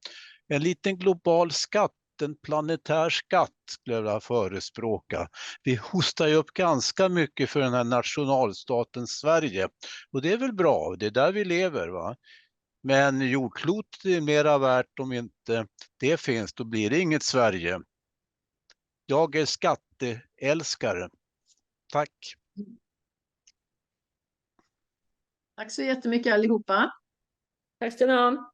En liten global skatt, en planetär skatt skulle jag vilja förespråka. Vi hostar ju upp ganska mycket för den här nationalstaten Sverige, och det är väl bra, det är där vi lever, va? Men jordklotet är mera värt. Om inte det finns, då blir det inget Sverige. Jag är skatteälskare. Tack. Tack så jättemycket allihopa. Tack ska ni ha.